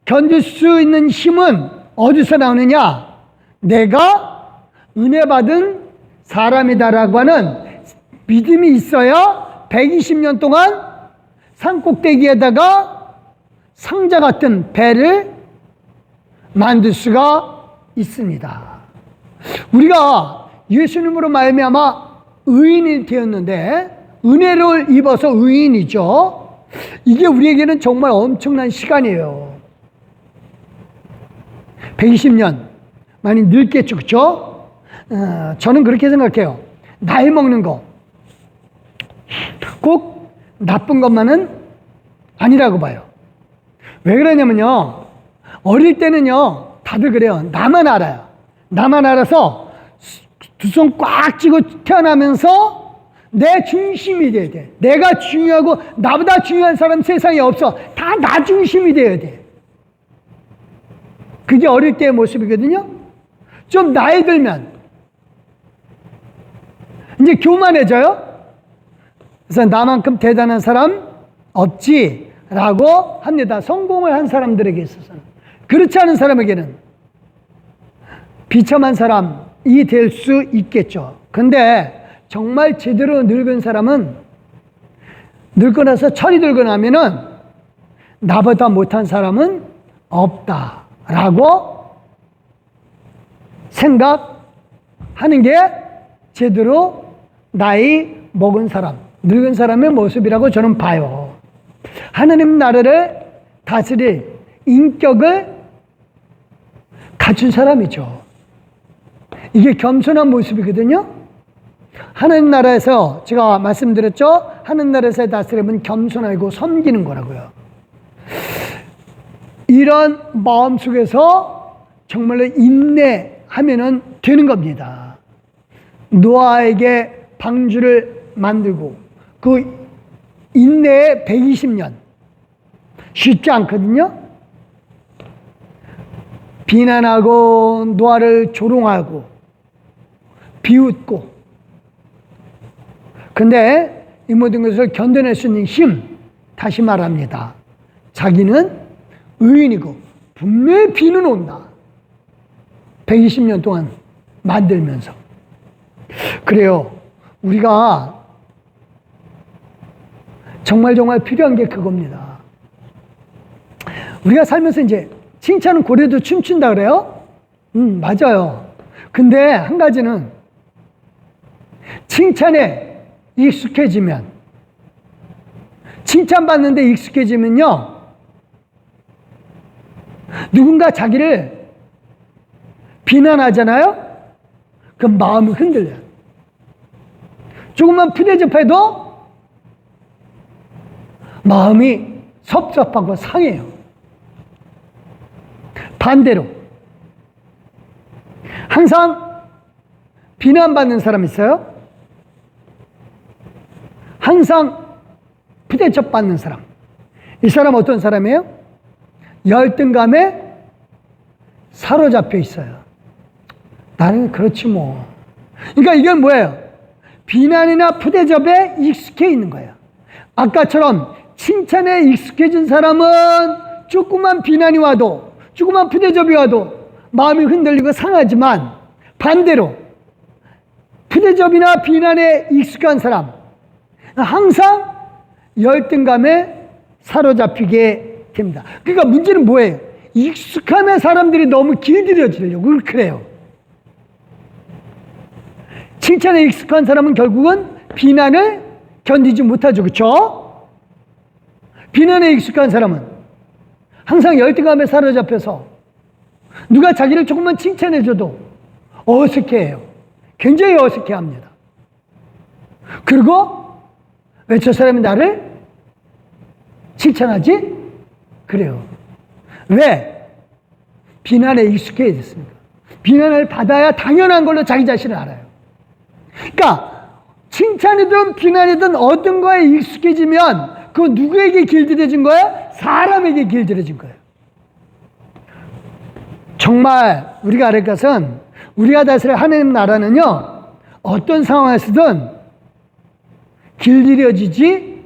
견딜 수 있는 힘은 어디서 나오느냐? 내가 은혜 받은 사람이다라고 하는 믿음이 있어야 120년 동안 산 꼭대기에다가 상자 같은 배를 만들 수가 있습니다. 우리가 예수님으로 말미암아 의인이 되었는데, 은혜를 입어서 의인이죠. 이게 우리에게는 정말 엄청난 시간이에요. 120년 많이 늙겠죠, 그렇죠? 저는 그렇게 생각해요. 나이 먹는 거 꼭 나쁜 것만은 아니라고 봐요. 왜 그러냐면요. 어릴 때는요. 다들 그래요. 나만 알아요. 나만 알아서 두 손 꽉 쥐고 태어나면서 내 중심이 돼야 돼. 내가 중요하고 나보다 중요한 사람 세상에 없어. 다 나 중심이 돼야 돼. 그게 어릴 때의 모습이거든요. 좀 나이 들면 이제 교만해져요. 그래서 나만큼 대단한 사람 없지라고 합니다. 성공을 한 사람들에게 있어서는. 그렇지 않은 사람에게는 비참한 사람이 될 수 있겠죠. 근데 정말 제대로 늙은 사람은 늙고 나서 철이 들고 나면은 나보다 못한 사람은 없다라고 생각하는 게 제대로 나이 먹은 사람, 늙은 사람의 모습이라고 저는 봐요. 하나님 나라를 다스릴 인격을 갖춘 사람이죠. 이게 겸손한 모습이거든요. 하나님 나라에서 제가 말씀드렸죠. 하나님 나라에서의 다스림은 겸손하고 섬기는 거라고요. 이런 마음 속에서 정말로 인내하면은 되는 겁니다. 노아에게 방주를 만들고 그 인내에 120년 쉽지 않거든요. 비난하고 노아를 조롱하고 비웃고, 근데 이 모든 것을 견뎌낼 수 있는 힘, 다시 말합니다. 자기는 의인이고 분명히 비는 온다. 120년 동안 만들면서. 그래요. 우리가 정말 필요한 게 그겁니다. 우리가 살면서 이제 칭찬은 고래도 춤춘다 그래요? 맞아요. 근데 한 가지는 칭찬에 익숙해지면, 칭찬받는데 익숙해지면요, 누군가 자기를 비난하잖아요? 그럼 마음이 흔들려요. 조금만 푸대접해도 마음이 섭섭하고 상해요. 반대로 항상 비난받는 사람 있어요? 항상 푸대접받는 사람. 이 사람 어떤 사람이에요? 열등감에 사로잡혀 있어요. 나는 그렇지 뭐. 그러니까 이건 뭐예요? 비난이나 푸대접에 익숙해 있는 거예요. 아까처럼 칭찬에 익숙해진 사람은 조그만 비난이 와도, 조그만 푸대접이 와도 마음이 흔들리고 상하지만, 반대로 푸대접이나 비난에 익숙한 사람, 항상 열등감에 사로잡히게 됩니다. 그러니까 문제는 뭐예요? 익숙함에 사람들이 너무 길들여지려고 그래요. 칭찬에 익숙한 사람은 결국은 비난을 견디지 못하죠. 그렇죠? 비난에 익숙한 사람은 항상 열등감에 사로잡혀서 누가 자기를 조금만 칭찬해줘도 어색해해요. 굉장히 어색해합니다. 그리고 왜 저 사람이 나를 칭찬하지? 그래요. 왜? 비난에 익숙해졌습니다. 비난을 받아야 당연한 걸로 자기 자신을 알아요. 그러니까 칭찬이든 비난이든 어떤 거에 익숙해지면 그 누구에게 길들여진 거예요? 사람에게 길들여진 거예요. 정말 우리가 알 것은, 우리가 다스릴 하나님 나라는요, 어떤 상황에서든 길들여지지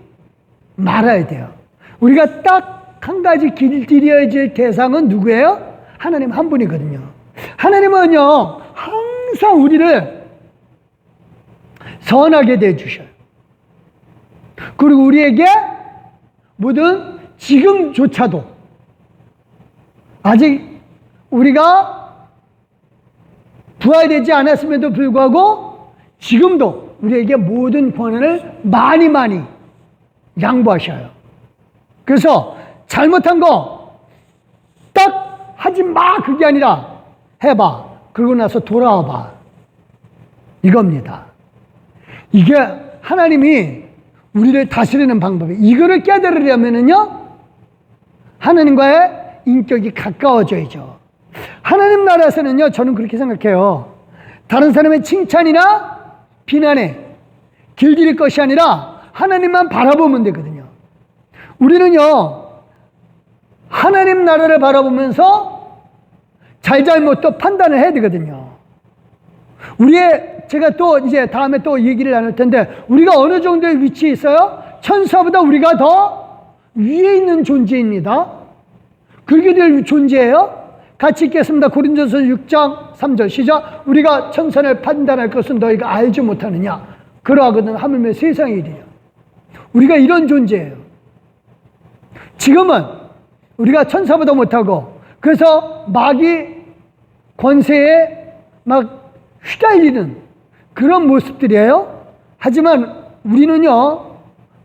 말아야 돼요. 우리가 딱 한 가지 길들여질 대상은 누구예요? 하나님 한 분이거든요. 하나님은요, 항상 우리를 선하게 대해주셔요. 그리고 우리에게 모든 지금조차도, 아직 우리가 부활되지 않았음에도 불구하고 지금도 우리에게 모든 권한을 많이 양보하셔요. 그래서 잘못한 거 딱 하지 마, 그게 아니라 해봐. 그러고 나서 돌아와 봐. 이겁니다. 이게 하나님이 우리를 다스리는 방법이, 이거를 깨달으려면은요, 하나님과의 인격이 가까워져야죠. 하나님 나라에서는요, 저는 그렇게 생각해요. 다른 사람의 칭찬이나 비난에 길들일 것이 아니라 하나님만 바라보면 되거든요. 우리는요, 하나님 나라를 바라보면서 잘잘못도 판단을 해야 되거든요. 제가 또 이제 다음에 또 얘기를 나눌 텐데, 우리가 어느 정도의 위치에 있어요? 천사보다 우리가 더 위에 있는 존재입니다. 그렇게 될 존재예요. 같이 읽겠습니다. 고린도서 6장 3절 시작. 우리가 천사를 판단할 것은 너희가 알지 못하느냐. 그러하거든 하물며 세상의 일이에요. 우리가 이런 존재예요. 지금은 우리가 천사보다 못하고, 그래서 마귀 권세에 막 휘갈리는 그런 모습들이에요. 하지만 우리는요,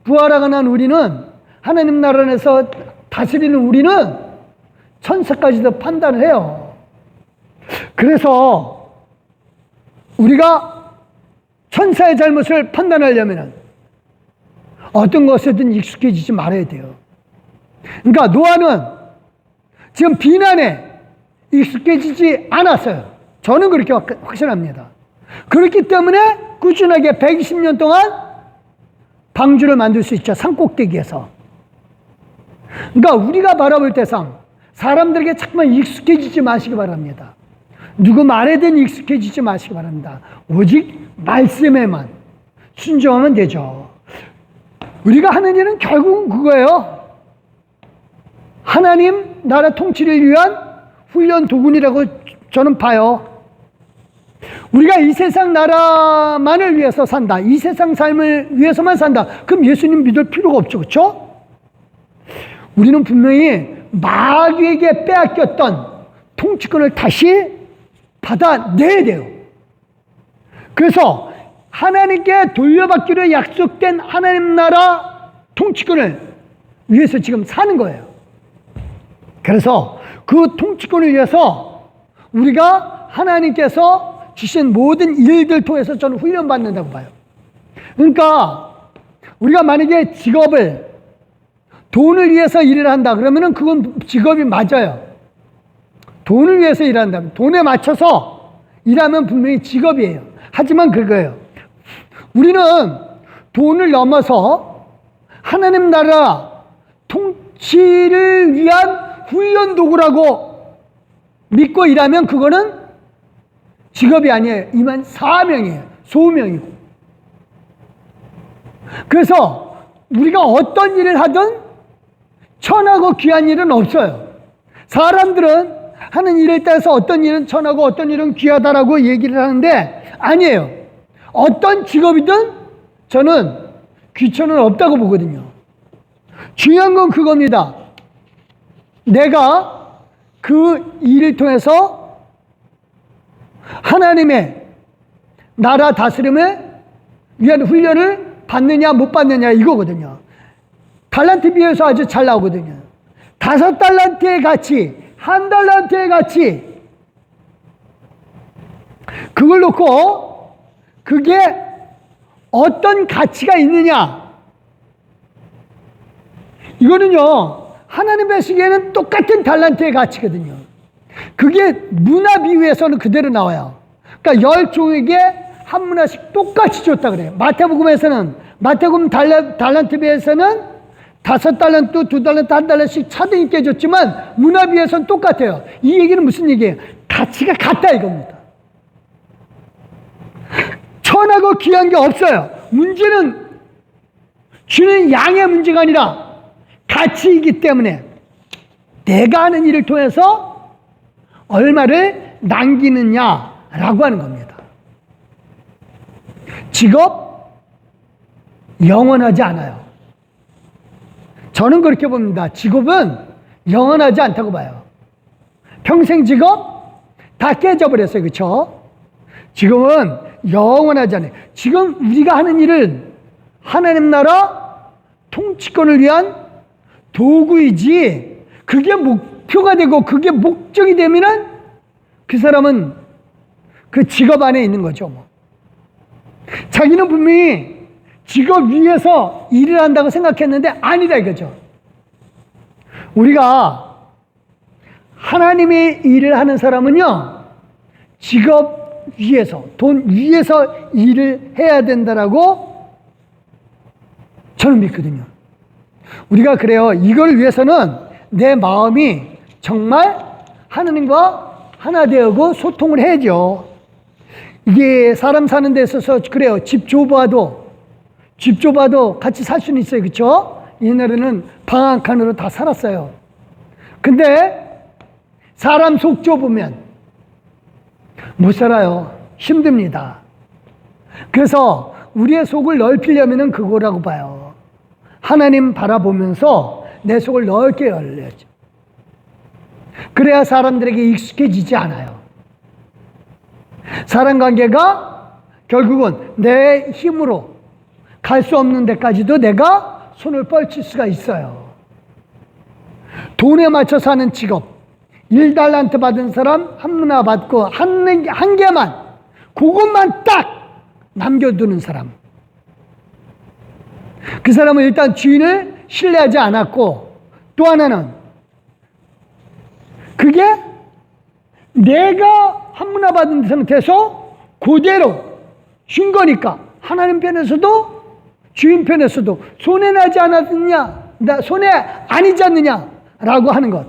부활하고 난 우리는, 하나님 나라 안에서 다스리는 우리는 천사까지도 판단을 해요. 그래서 우리가 천사의 잘못을 판단하려면 어떤 것에든 익숙해지지 말아야 돼요. 그러니까 노아는 지금 비난에 익숙해지지 않았어요. 저는 그렇게 확신합니다. 그렇기 때문에 꾸준하게 120년 동안 방주를 만들 수 있죠. 산꼭대기에서. 그러니까 우리가 바라볼 대상, 사람들에게 자꾸만 익숙해지지 마시기 바랍니다. 누구 말에든 익숙해지지 마시기 바랍니다. 오직 말씀에만 순종하면 되죠. 우리가 하는 일은 결국은 그거예요. 하나님 나라 통치를 위한 훈련 도구이라고 저는 봐요. 우리가 이 세상 나라만을 위해서 산다, 이 세상 삶을 위해서만 산다, 그럼 예수님 믿을 필요가 없죠. 그렇죠? 우리는 분명히 마귀에게 빼앗겼던 통치권을 다시 받아내야 돼요. 그래서 하나님께 돌려받기로 약속된 하나님 나라 통치권을 위해서 지금 사는 거예요. 그래서 그 통치권을 위해서 우리가 하나님께서 주신 모든 일들 통해서 저는 훈련받는다고 봐요. 그러니까 우리가 만약에 직업을, 돈을 위해서 일을 한다 그러면은 그건 직업이 맞아요. 돈을 위해서 일한다면, 돈에 맞춰서 일하면 분명히 직업이에요. 하지만 그거예요. 우리는 돈을 넘어서 하나님 나라 통치를 위한 훈련 도구라고 믿고 일하면 그거는 직업이 아니에요. 이만 사명이에요. 소명이고. 그래서 우리가 어떤 일을 하든 천하고 귀한 일은 없어요. 사람들은 하는 일에 따라서 어떤 일은 천하고 어떤 일은 귀하다라고 얘기를 하는데 아니에요. 어떤 직업이든 저는 귀천은 없다고 보거든요. 중요한 건 그겁니다. 내가 그 일을 통해서 하나님의 나라 다스림을 위한 훈련을 받느냐 못 받느냐 이거거든요. 달란트 비유에서 아주 잘 나오거든요. 5달란트의 가치, 1달란트의 가치, 그걸 놓고 그게 어떤 가치가 있느냐, 이거는요 하나님 보시기에는 똑같은 달란트의 가치거든요. 그게 문화 비유에서는 그대로 나와요. 그러니까 10종에게 한 문화씩 똑같이 줬다 그래요. 마태복음 달란트 비유에서는 5달란트, 2달란트, 1달란트씩 차등 있게 줬지만 문화 비유에서는 똑같아요. 이 얘기는 무슨 얘기예요? 가치가 같다 이겁니다. 천하고 귀한 게 없어요. 문제는 주는 양의 문제가 아니라 가치이기 때문에 내가 하는 일을 통해서 얼마를 남기느냐라고 하는 겁니다. 직업 영원하지 않아요. 저는 그렇게 봅니다. 직업은 영원하지 않다고 봐요. 평생 직업 다 깨져버렸어요. 그렇죠? 직업은 영원하지 않아요. 지금 우리가 하는 일은 하나님 나라 통치권을 위한 도구이지, 그게 목표가 되고 그게 목적이 되면은 그 사람은 그 직업 안에 있는 거죠. 자기는 분명히 직업 위에서 일을 한다고 생각했는데 아니다 이거죠. 우리가 하나님의 일을 하는 사람은요, 직업 위에서, 돈 위에서 일을 해야 된다라고 저는 믿거든요. 우리가 그래요. 이걸 위해서는 내 마음이 정말 하나님과 하나 되고 소통을 해야죠. 이게 사람 사는 데 있어서 그래요. 집 좁아도 같이 살 수는 있어요. 그렇죠? 옛날에는 방 한 칸으로 다 살았어요. 근데 사람 속 좁으면 못 살아요. 힘듭니다. 그래서 우리의 속을 넓히려면 그거라고 봐요. 하나님 바라보면서 내 속을 넓게 열려야죠. 그래야 사람들에게 익숙해지지 않아요. 사람 관계가 결국은 내 힘으로 갈 수 없는 데까지도 내가 손을 뻗칠 수가 있어요. 돈에 맞춰 사는 직업, 1달란트 받은 사람 한문화 받고 한 개만, 그것만 딱 남겨두는 사람. 그 사람은 일단 주인을 신뢰하지 않았고, 또 하나는 그게 내가 한문화 받은 상태에서 그대로 준 거니까 하나님 편에서도 주인 편에서도 손해나지 않았느냐, 손해 아니지 않느냐라고 하는 것.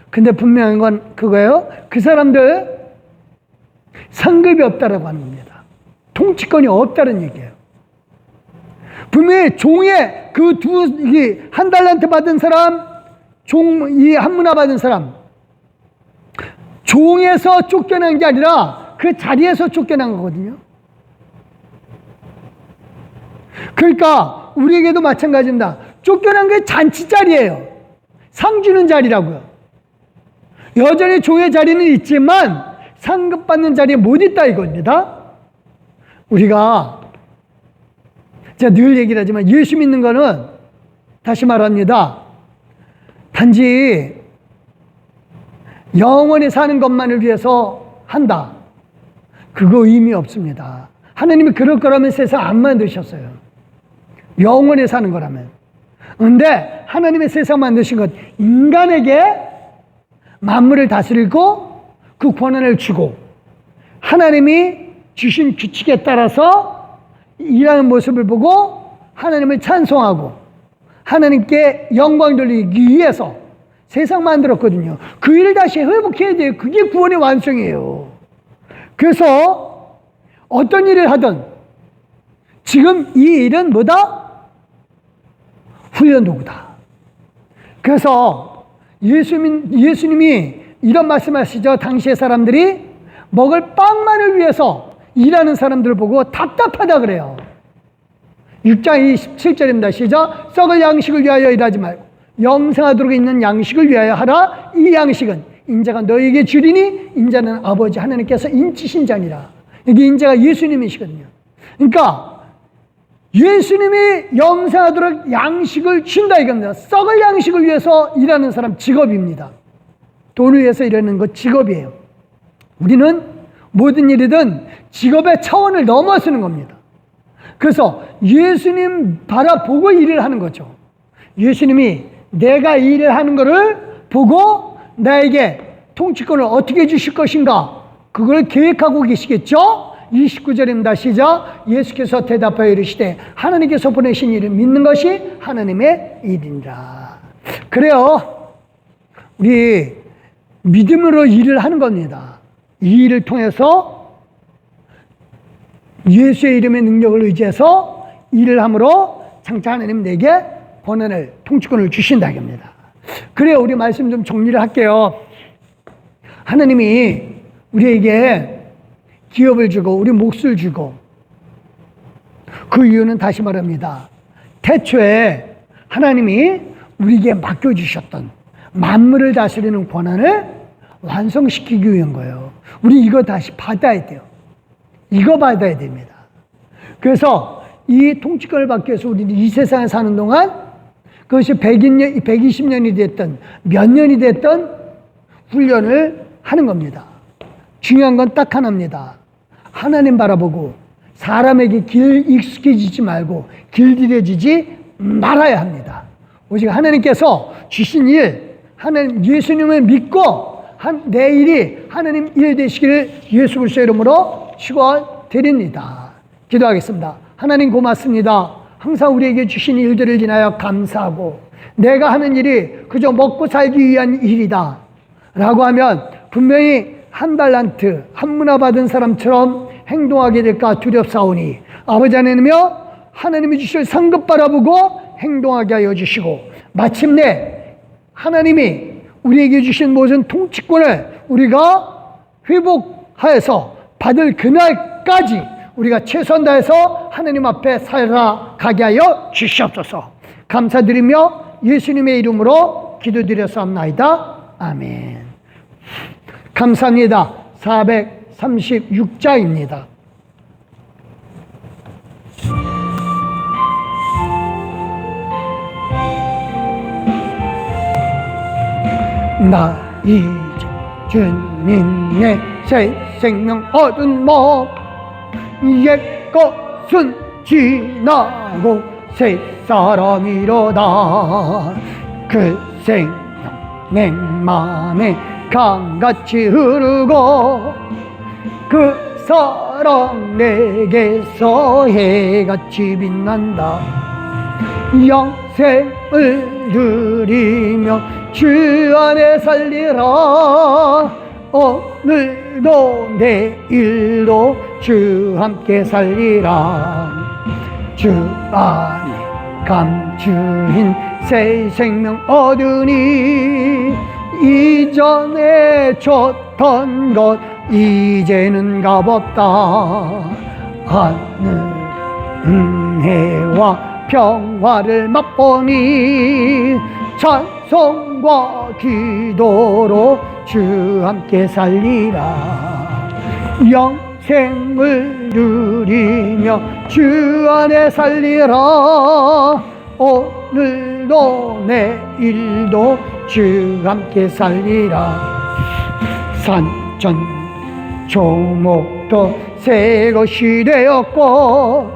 근데 분명한 건 그거예요. 그 사람들 상급이 없다라고 하는 겁니다. 통치권이 없다는 얘기예요. 분명히 종의 한 달란트 받은 사람, 이 한문화 받은 사람, 종에서 쫓겨난 게 아니라 그 자리에서 쫓겨난 거거든요. 그러니까 우리에게도 마찬가지입니다. 쫓겨난 게 잔치 자리예요. 상 주는 자리라고요. 여전히 종의 자리는 있지만 상급 받는 자리에 못 있다 이겁니다. 우리가 제가 늘 얘기를 하지만 예수 믿는 거는 다시 말합니다. 단지 영원히 사는 것만을 위해서 한다. 그거 의미 없습니다. 하나님이 그럴 거라면 세상 안 만드셨어요. 영원히 사는 거라면. 그런데 하나님의 세상 만드신 것, 인간에게 만물을 다스리고 그 권한을 주고 하나님이 주신 규칙에 따라서 일하는 모습을 보고 하나님을 찬송하고 하나님께 영광 돌리기 위해서 세상 만들었거든요. 그 일을 다시 회복해야 돼요. 그게 구원의 완성이에요. 그래서 어떤 일을 하든 지금 이 일은 뭐다? 훈련 도구다. 그래서 예수님이 이런 말씀하시죠. 당시의 사람들이 먹을 빵만을 위해서 일하는 사람들을 보고 답답하다 그래요. 6장 27절입니다. 시작. 썩을 양식을 위하여 일하지 말고 영생하도록 있는 양식을 위하여 하라. 이 양식은 인자가 너에게 주리니 인자는 아버지 하나님께서 인치신 자니라. 여기 인자가 예수님이시거든요. 그러니까 예수님이 영생하도록 양식을 준다 이겁니다. 썩을 양식을 위해서 일하는 사람 직업입니다. 돈을 위해서 일하는 것 직업이에요. 우리는 모든 일이든 직업의 차원을 넘어서는 겁니다. 그래서 예수님 바라보고 일을 하는 거죠. 예수님이 내가 일을 하는 것을 보고 나에게 통치권을 어떻게 주실 것인가, 그걸 계획하고 계시겠죠? 29절입니다. 시작. 예수께서 대답하여 이르시되 하나님께서 보내신 일을 믿는 것이 하나님의 일이니라. 그래요. 우리 믿음으로 일을 하는 겁니다. 이 일을 통해서 예수의 이름의 능력을 의지해서 일을 함으로 장차 하나님 내게 권한을, 통치권을 주신다 이겁니다. 그래요. 우리 말씀 좀 정리를 할게요. 하나님이 우리에게 기업을 주고 우리 몫을 주고, 그 이유는 다시 말합니다. 태초에 하나님이 우리에게 맡겨주셨던 만물을 다스리는 권한을 완성시키기 위한 거예요. 우리 이거 다시 받아야 돼요. 이거 받아야 됩니다. 그래서 이 통치권을 받기 위해서 우리는 이 세상에 사는 동안 그것이 120년이 됐든 몇 년이 됐든 훈련을 하는 겁니다. 중요한 건 딱 하나입니다. 하나님 바라보고 사람에게 익숙해지지 말고 길들여지지 말아야 합니다. 오직 하나님께서 주신 일, 하나님 예수님을 믿고 내 일이 하나님 일 되시기를 예수 그리스도의 이름으로 축원드립니다. 기도하겠습니다. 하나님 고맙습니다. 항상 우리에게 주신 일들을 인하여 감사하고 내가 하는 일이 그저 먹고 살기 위한 일이다 라고 하면 분명히 한 달란트, 한 문화 받은 사람처럼 행동하게 될까 두렵사오니 아버지 하나님이여 하나님이 주실 상급 바라보고 행동하게 하여 주시고 마침내 하나님이 우리에게 주신 모든 통치권을 우리가 회복하여서 받을 그날까지 우리가 최선 다해서 하나님 앞에 살아가게 하여 주시옵소서. 감사드리며 예수님의 이름으로 기도드렸사옵나이다. 아멘. 감사합니다. 436장입니다. 나 이제 주님의 새 생명 얻은 몸 옛것은 지나고 새 사람이로다. 그 생명 내 맘에 강같이 흐르고 그 사랑 내게서 해같이 빛난다. 영생을 누리며 주 안에 살리라. 오늘도 내일도 주 함께 살리라. 주 안에 감추인 새 생명 얻으니 이전에 줬던 것 이제는 값없다. 하늘 은혜와 평화를 맛보니 찬송과 기도로 주 함께 살리라. 영생을 누리며 주 안에 살리라. 오늘도 내일도 주 함께 살리라. 산천 조목도 새 것이 되었고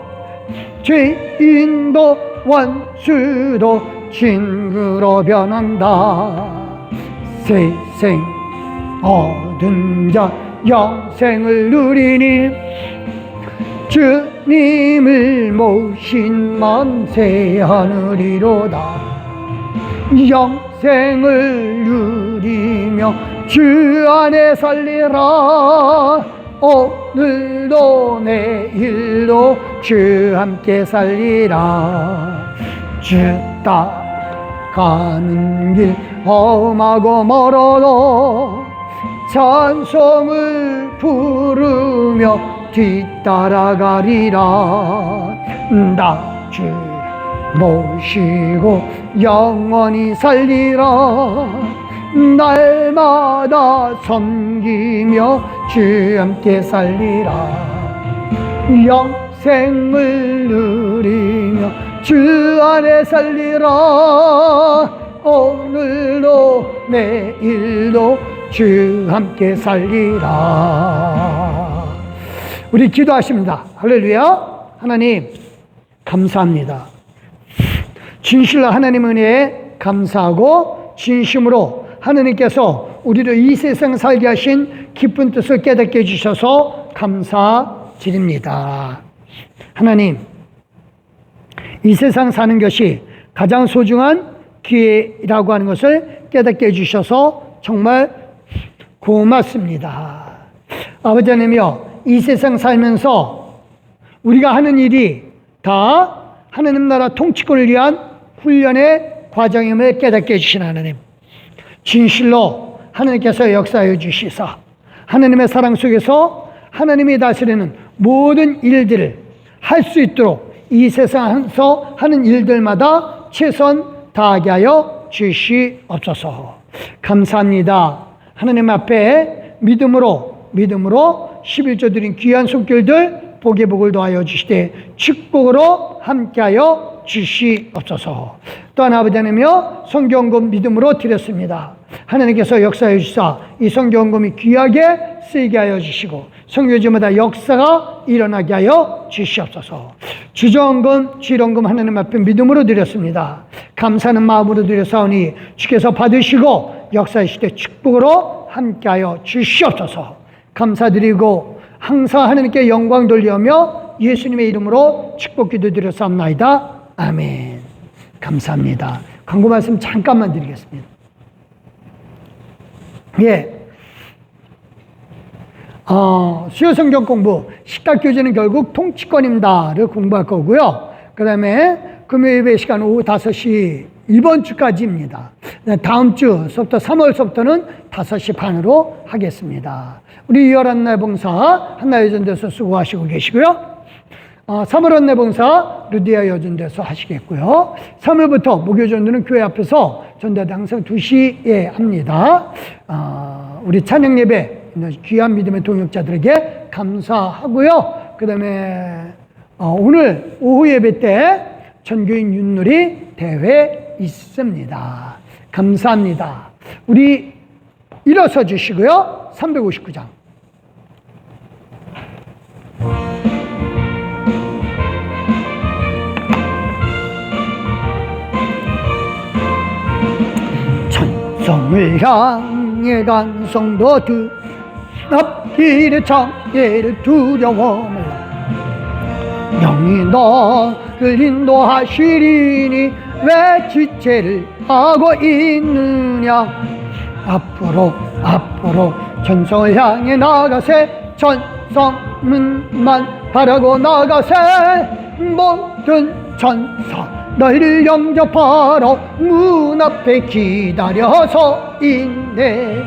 죄인도 원수도 친구로 변한다. 세생 얻은 자 영생을 누리니 주님을 모신 만세 하늘이로다. 영생을 누리며 주 안에 살리라. 오늘도 내일도 주 함께 살리라. 주 따라가는 길 험하고 멀어도 찬송을 부르며 뒤따라가리라. 나 주 모시고 영원히 살리라. 날마다 섬기며 주 함께 살리라. 영생을 누리며 주 안에 살리라. 오늘도 내일도 주 함께 살리라. 우리 기도하십니다. 할렐루야. 하나님 감사합니다. 진실로 하나님 은혜에 감사하고 진심으로 하나님께서 우리를 이 세상 살게 하신 기쁜 뜻을 깨닫게 해주셔서 감사드립니다. 하나님, 이 세상 사는 것이 가장 소중한 기회라고 하는 것을 깨닫게 해주셔서 정말 고맙습니다. 아버지 하나님이여, 이 세상 살면서 우리가 하는 일이 다 하나님 나라 통치권을 위한 훈련의 과정임을 깨닫게 해주신 하나님, 진실로 하나님께서 역사해 주시사 하나님의 사랑 속에서 하나님이 다스리는 모든 일들을 할 수 있도록 이 세상에서 하는 일들마다 최선 다하게 하여 주시옵소서. 감사합니다. 하나님 앞에 믿음으로 11조 드린 귀한 손길들 복의 복을 더하여 주시되 축복으로 함께하여 주시옵소서. 또한 아버지 하나님이여, 성경금 믿음으로 드렸습니다. 하나님께서 역사해 주사 이 성경금이 귀하게 쓰이게 하여 주시고 성교지마다 역사가 일어나게 하여 주시옵소서. 주정금, 지령금 하나님 앞에 믿음으로 드렸습니다. 감사하는 마음으로 드렸사오니 주께서 받으시고 역사하실 때 축복으로 함께하여 주시옵소서. 감사드리고 항상 하나님께 영광 돌리며 예수님의 이름으로 축복 기도 드렸사옵나이다. 아멘. 감사합니다. 광고 말씀 잠깐만 드리겠습니다. 예. 수요 성경 공부, 식탁 교재는 결국 통치권입니다를 공부할 거고요. 그 다음에 금요일 예배 시간 오후 5시 이번 주까지입니다. 다음 주 수업부터 3월서부터는 5시 반으로 하겠습니다. 우리 이월 한나봉사 한나여전대에서 수고하시고 계시고요. 3월 한나봉사 루디아 여전대에서 하시겠고요. 3월부터 목요전도는 교회 앞에서 전도도 항상 2시에 합니다. 우리 찬양 예배 귀한 믿음의 동역자들에게 감사하고요. 그 다음에 오늘 오후 예배 때 전교인 윷놀이 대회 있습니다. 감사합니다. 우리 일어서 주시고요. 359장. 천성을 향해 간 성도들 앞길의 장애를 두려워 말라. 영이 너를 인도하시리니 왜 지체를 하고 있느냐. 앞으로 천성을 향해 나가세. 천성문만 바라고 나가세. 모든 천사 너희를 영접하러 문 앞에 기다려서 있네.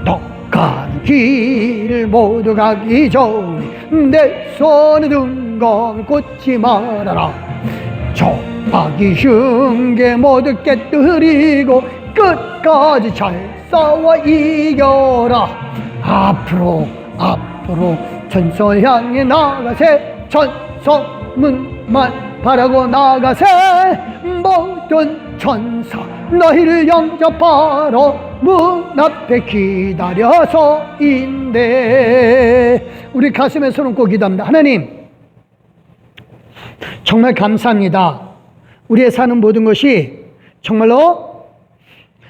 너 가는 길을 모두 가기 전에 내 손에 든 검을 꽂지 말아라. 좁아기 흉계 모두 깨뜨리고 끝까지 잘 싸워 이겨라. 앞으로 천성을 향해 나가세. 천성문만 바라고 나가세. 모든 천사 너희를 영접하러 문 앞에 기다려서 있네. 우리 가슴에 손을 얹고 기도합니다. 하나님, 정말 감사합니다. 우리의 사는 모든 것이 정말로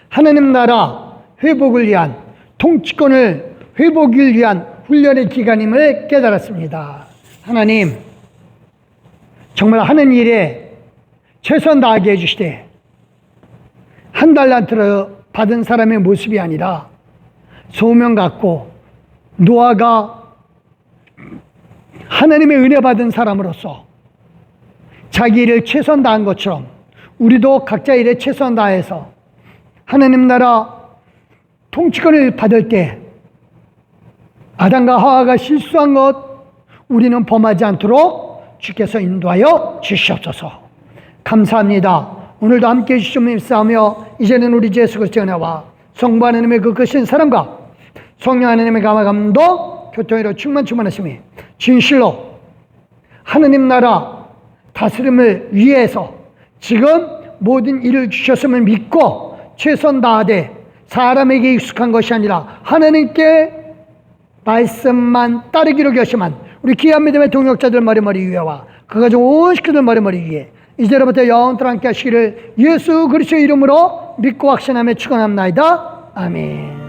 하나님 나라 회복을 위한, 통치권을 회복을 위한 훈련의 기간임을 깨달았습니다. 하나님, 정말 하는 일에 최선 다하게 해주시되 한 달란트를 받은 사람의 모습이 아니라 소명 갖고 노아가 하나님의 은혜 받은 사람으로서 자기 일을 최선 다한 것처럼 우리도 각자 일에 최선 다해서 하나님 나라 통치권을 받을 때 아담과 하와가 실수한 것 우리는 범하지 않도록 주께서 인도하여 주시옵소서. 감사합니다. 오늘도 함께해 주시며 믿사오며 이제는 우리 주 예수 그리스도의 은혜와 성부 하나님의 그 크신 사랑과 성령 하나님의 감화 감동 교통으로 충만하심이 진실로 하나님 나라 다스림을 위해서 지금 모든 일을 주셨음을 믿고 최선 다하되 사람에게 익숙한 것이 아니라 하나님께 말씀만 따르기로 결심한 우리 귀한 믿음의 동역자들 머리머리 위에와 그 가족 온 식구들 머리머리 위에 이제로부터 영원토록 함께 하시기를 예수 그리스도의 이름으로 믿고 확신하며 축원합나이다. 아멘.